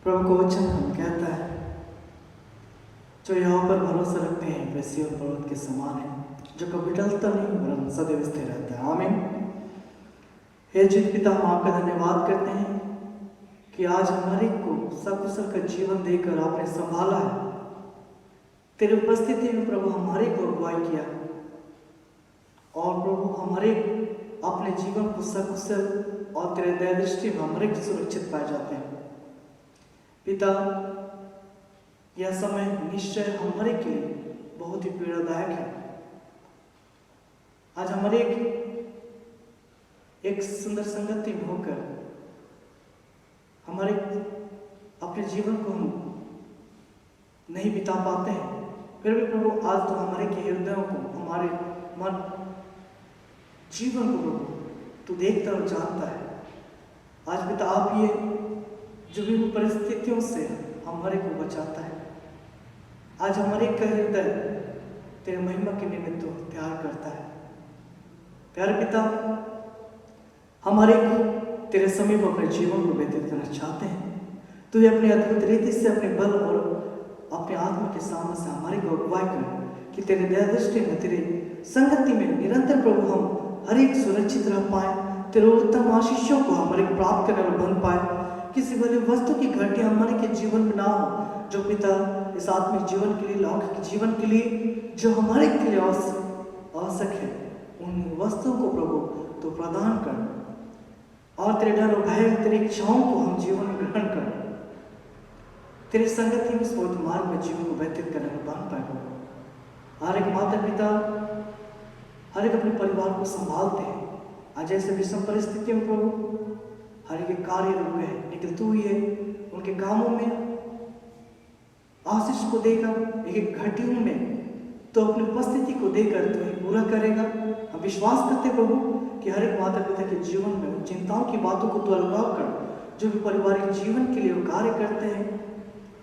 प्रभु का वचन हम कहता है, जो यहाँ पर भरोसा रखते हैं वे सिय्योन पर्वत के समान है, जो कभी टलता नहीं वरन सदैव स्थिर रहता है। आमीन। हे जीवित पिता, हम आपका धन्यवाद करते हैं कि आज हमारे को सकुशल का जीवन देकर आपने संभाला है। तेरी उपस्थिति में प्रभु हमारे को अगुवाई किया और प्रभु हमारे अपने जीवन को सकुशल और तेरे दया दृष्टि में हमारे सुरक्षित पाए जाते हैं। पिता, यह समय निश्चय हमारे के लिए बहुत ही पीड़ादायक है। आज हमारे एक सुंदर संगति में होकर हमारे अपने जीवन को हम नहीं बिता पाते हैं, फिर भी प्रभु आज तो हमारे के हृदयों को, हमारे मन जीवन को प्रभु तू देखता और जानता है। आज पिता आप ये जो भी परिस्थितियों से हमारे को बचाता है, आज हमारे का हृदय तेरे महिमा के निमित्त तैयार करता है। प्यारे पिता, हमारे तेरे समीप अपने जीवन को व्यतीत करना चाहते हैं। तू अपने अद्भुत रीति से अपने बल और अपने आत्मा के सामने से हमारे को अगुवाई कर कि तेरे दया दृष्टि में, तेरे संगति में निरंतर प्रभु हम हर एक सुरक्षित रह पाए, तेरे उत्तम आशीषों को हमारे प्राप्त करने में बन पाए। किसी भले वस्तु की घटी हमारे के जीवन में ना हो, जो पिता इस आत्मिक जीवन के लिए, लौकिक जीवन के लिए जो हमारे के लिए आवश्यक है, उन वस्तुओं को प्रभु तो प्रदान कर और तेरे डर और भय, तेरी इच्छाओं को हम जीवन में ग्रहण कर तेरे संगति में स्वर्ग मार्ग में जीवन को व्यतीत करने में बन पाए। प्रभु हर एक माता पिता हर एक अपने परिवार को संभालते हैं। आज ऐसे विषम परिस्थितियों में प्रभु हर एक कार्य रुक गए, लेकिन तू ही है उनके कामों में आशीष को देगा, एक एक घटियों में तो अपनी उपस्थिति को देकर तो ही पूरा करेगा। हम विश्वास करते प्रभु कि हर एक माता पिता के जीवन में उन चिंताओं की बातों को तो अलगाव कर, जो भी पारिवारिक जीवन के लिए वो कार्य करते हैं,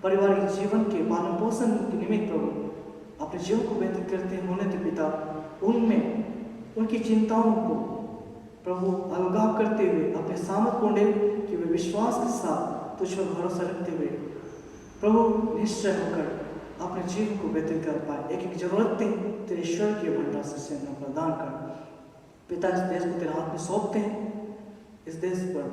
पारिवारिक जीवन के पालन पोषण के निमित्त प्रभु अपने जीवन को व्यतीत करते हैं, होने तो पिता उनमें उनकी चिंताओं को प्रभु अलगाव करते हुए अपने सामर्थ को दे कि वे विश्वास के साथ तुझ पर भरोसा रखते हुए प्रभु निश्चय होकर अपने जीवन को व्यतीत कर पाए। एक एक जरूरतें तेरे ईश्वर के भंडार से प्रदान कर। पिता, इस देश को तेरे हाथ में सौंपते हैं। इस देश पर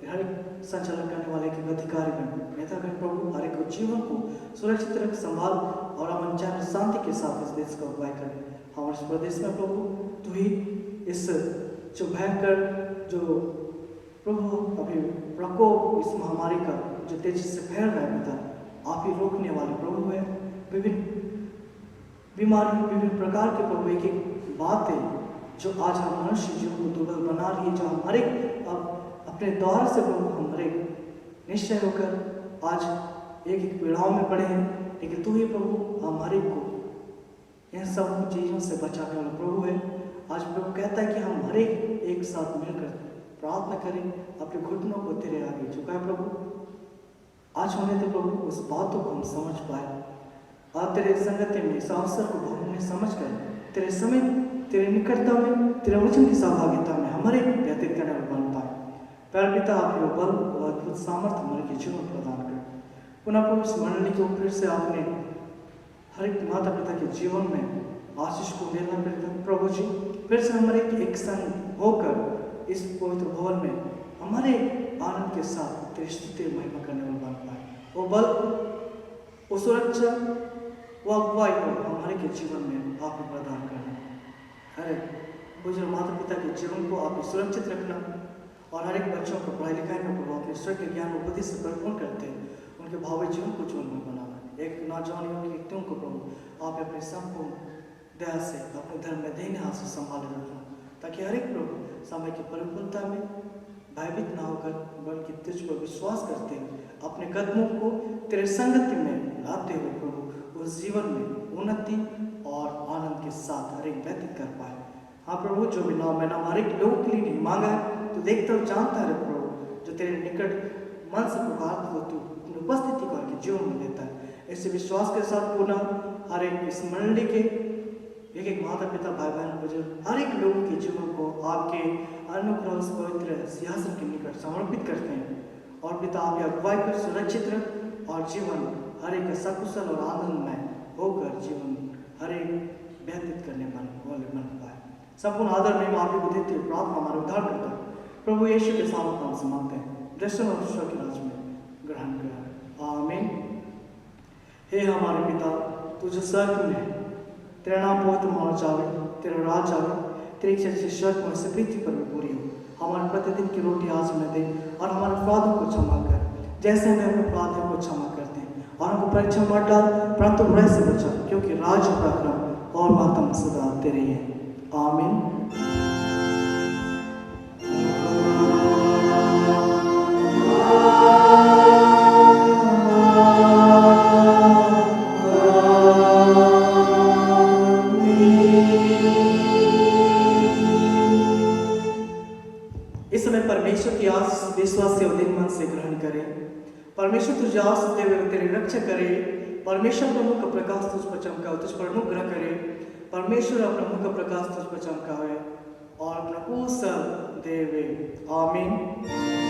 हर एक संचालन करने वाले के अधिकारीगण, नेतागण प्रभु हर एक जीवन को सुरक्षित रख, संभाल और अमन चैन शांति के साथ इस देश का अगुवाई करें। हमारे इस प्रदेश में प्रभु तू ही इस जो भयंकर जो प्रभु अभी प्रकोप इस महामारी का जो तेजी से फैल रहा है पिता, आप ही रोकने वाले प्रभु है। विभिन्न बीमारी, विभिन्न प्रकार के प्रभु एक एक बातें जो आज हम मनुष्य जीवन को दुर्बल बना रही है, जो हमारे अपने द्वार से प्रभु हमारे निश्चय होकर आज एक एक पीड़ाओं में पड़े हैं, लेकिन तू ही प्रभु हमारे को इन सब चीज़ों से बचाने वाला प्रभु है। आज प्रभु कहता है कि हम हर एक साथ मिलकर प्रार्थना करें, अपने घुटनों को तेरे आगे झुकाए प्रभु। आज होने तो प्रभु उस बातों को हम समझ पाए और तेरे संगति में इस अवसर को बहुमूल्य समझ कर तेरे समय, तेरे निकटता में, तेरे वचन की सहभागिता में हमारे व्यतीत करने में बन पाए। प्यारे पिता, आप ये बल और अद्भुत सामर्थ्य हमारे के जीवन प्रदान कर। पुनः प्रभु इस मंडली को फिर से आपने हर एक माता पिता के जीवन में आशीष को देना प्रभु जी, फिर से हमारे एक संग होकर इस पवित्र भवन में हमारे आनंद के साथ तेरी स्तुति महिमा करने में बन पाए। वो बल, वो सुरक्षा, वो अगुवाई को हमारे के जीवन में आप प्रदान करना। हर बुजुर्ग माता पिता के जीवन को आप सुरक्षित रखना और हर एक बच्चों को पढ़ाई लिखाई में प्रभु अपने ईश्वर के ज्ञान उपदेश से भरपूर करते हैं, उनके भावी जीवन को जीवनमय बनाना। एक नौजवान युवक व्यक्तियों को प्रभु आप अपने संपूर्ण दया से अपने धर्म में देने हाथ से संभाले रखना, ताकि हर एक प्रभु समय की परिपूर्णता में भयभीत ना होकर बल्कि तुझ पर विश्वास करते हुए अपने कदमों को तेरे संगति में लाते हुए प्रभु उस जीवन में उन्नति और आनंद के साथ हर एक व्यतीत कर पाए। हाँ प्रभु, जो भी नाम मैंने हमारे लोगों के लिए नहीं मांगा है, तो देखता और जानता है प्रभु, जो तेरे निकट मन से पुकारते हो तू अपनी उपस्थिति को हर जीवन में देता है। ऐसे विश्वास के साथ पुनः हर एक इस मंडली के एक एक माता पिता भाई बहन बुजुर्ग हर एक लोगों के जीवन को आपके अनुग्रह पवित्र सिंहासन के निकट समर्पित करते हैं। और पिता आप अगुवाई कर सुरक्षित रख और जीवन हर एक सकुशल और आनंदमय होकर जीवन हर एक व्यतीत करने वाले बन पाए। संपूर्ण आदर में आप ही को देते हुए प्रार्थना हमारे उद्धार करता प्रभु यीशु के सामने नाम से मांगते हैं, दर्शन और ईश्वर के राज में ग्रहण कर, आमीन। हे हमारे पिता तू जो स्वर्ग में है, तेरा नाम पवित्र माना जावे, तेरा राज आवे, तेरी इच्छा जैसे स्वर्ग में से पृथ्वी पर भी पूरी हो। हमारे प्रतिदिन की रोटी आज हमें दे और हमारे अपराधों को क्षमा कर जैसे हमें अपने अपराधियों को क्षमा करते हैं, और हमको परीक्षा मत डाल परंतु बुराई से बचा, क्योंकि राज पराक्रम और महत्व सदा तेरे ही है, आमीन। इस समय परमेश्वर की आस विश्वास से उदित मन से ग्रहण करें। परमेश्वर तुझे आस दे तेरी रक्षा करे। परमेश्वर अपना मुख का प्रकाश तुझ पर चमकावे, तुझ पर अनुग्रह करे। परमेश्वर अपना मुख का प्रकाश तुझ पर चमकावे और अपना कुशल देवे, आमीन।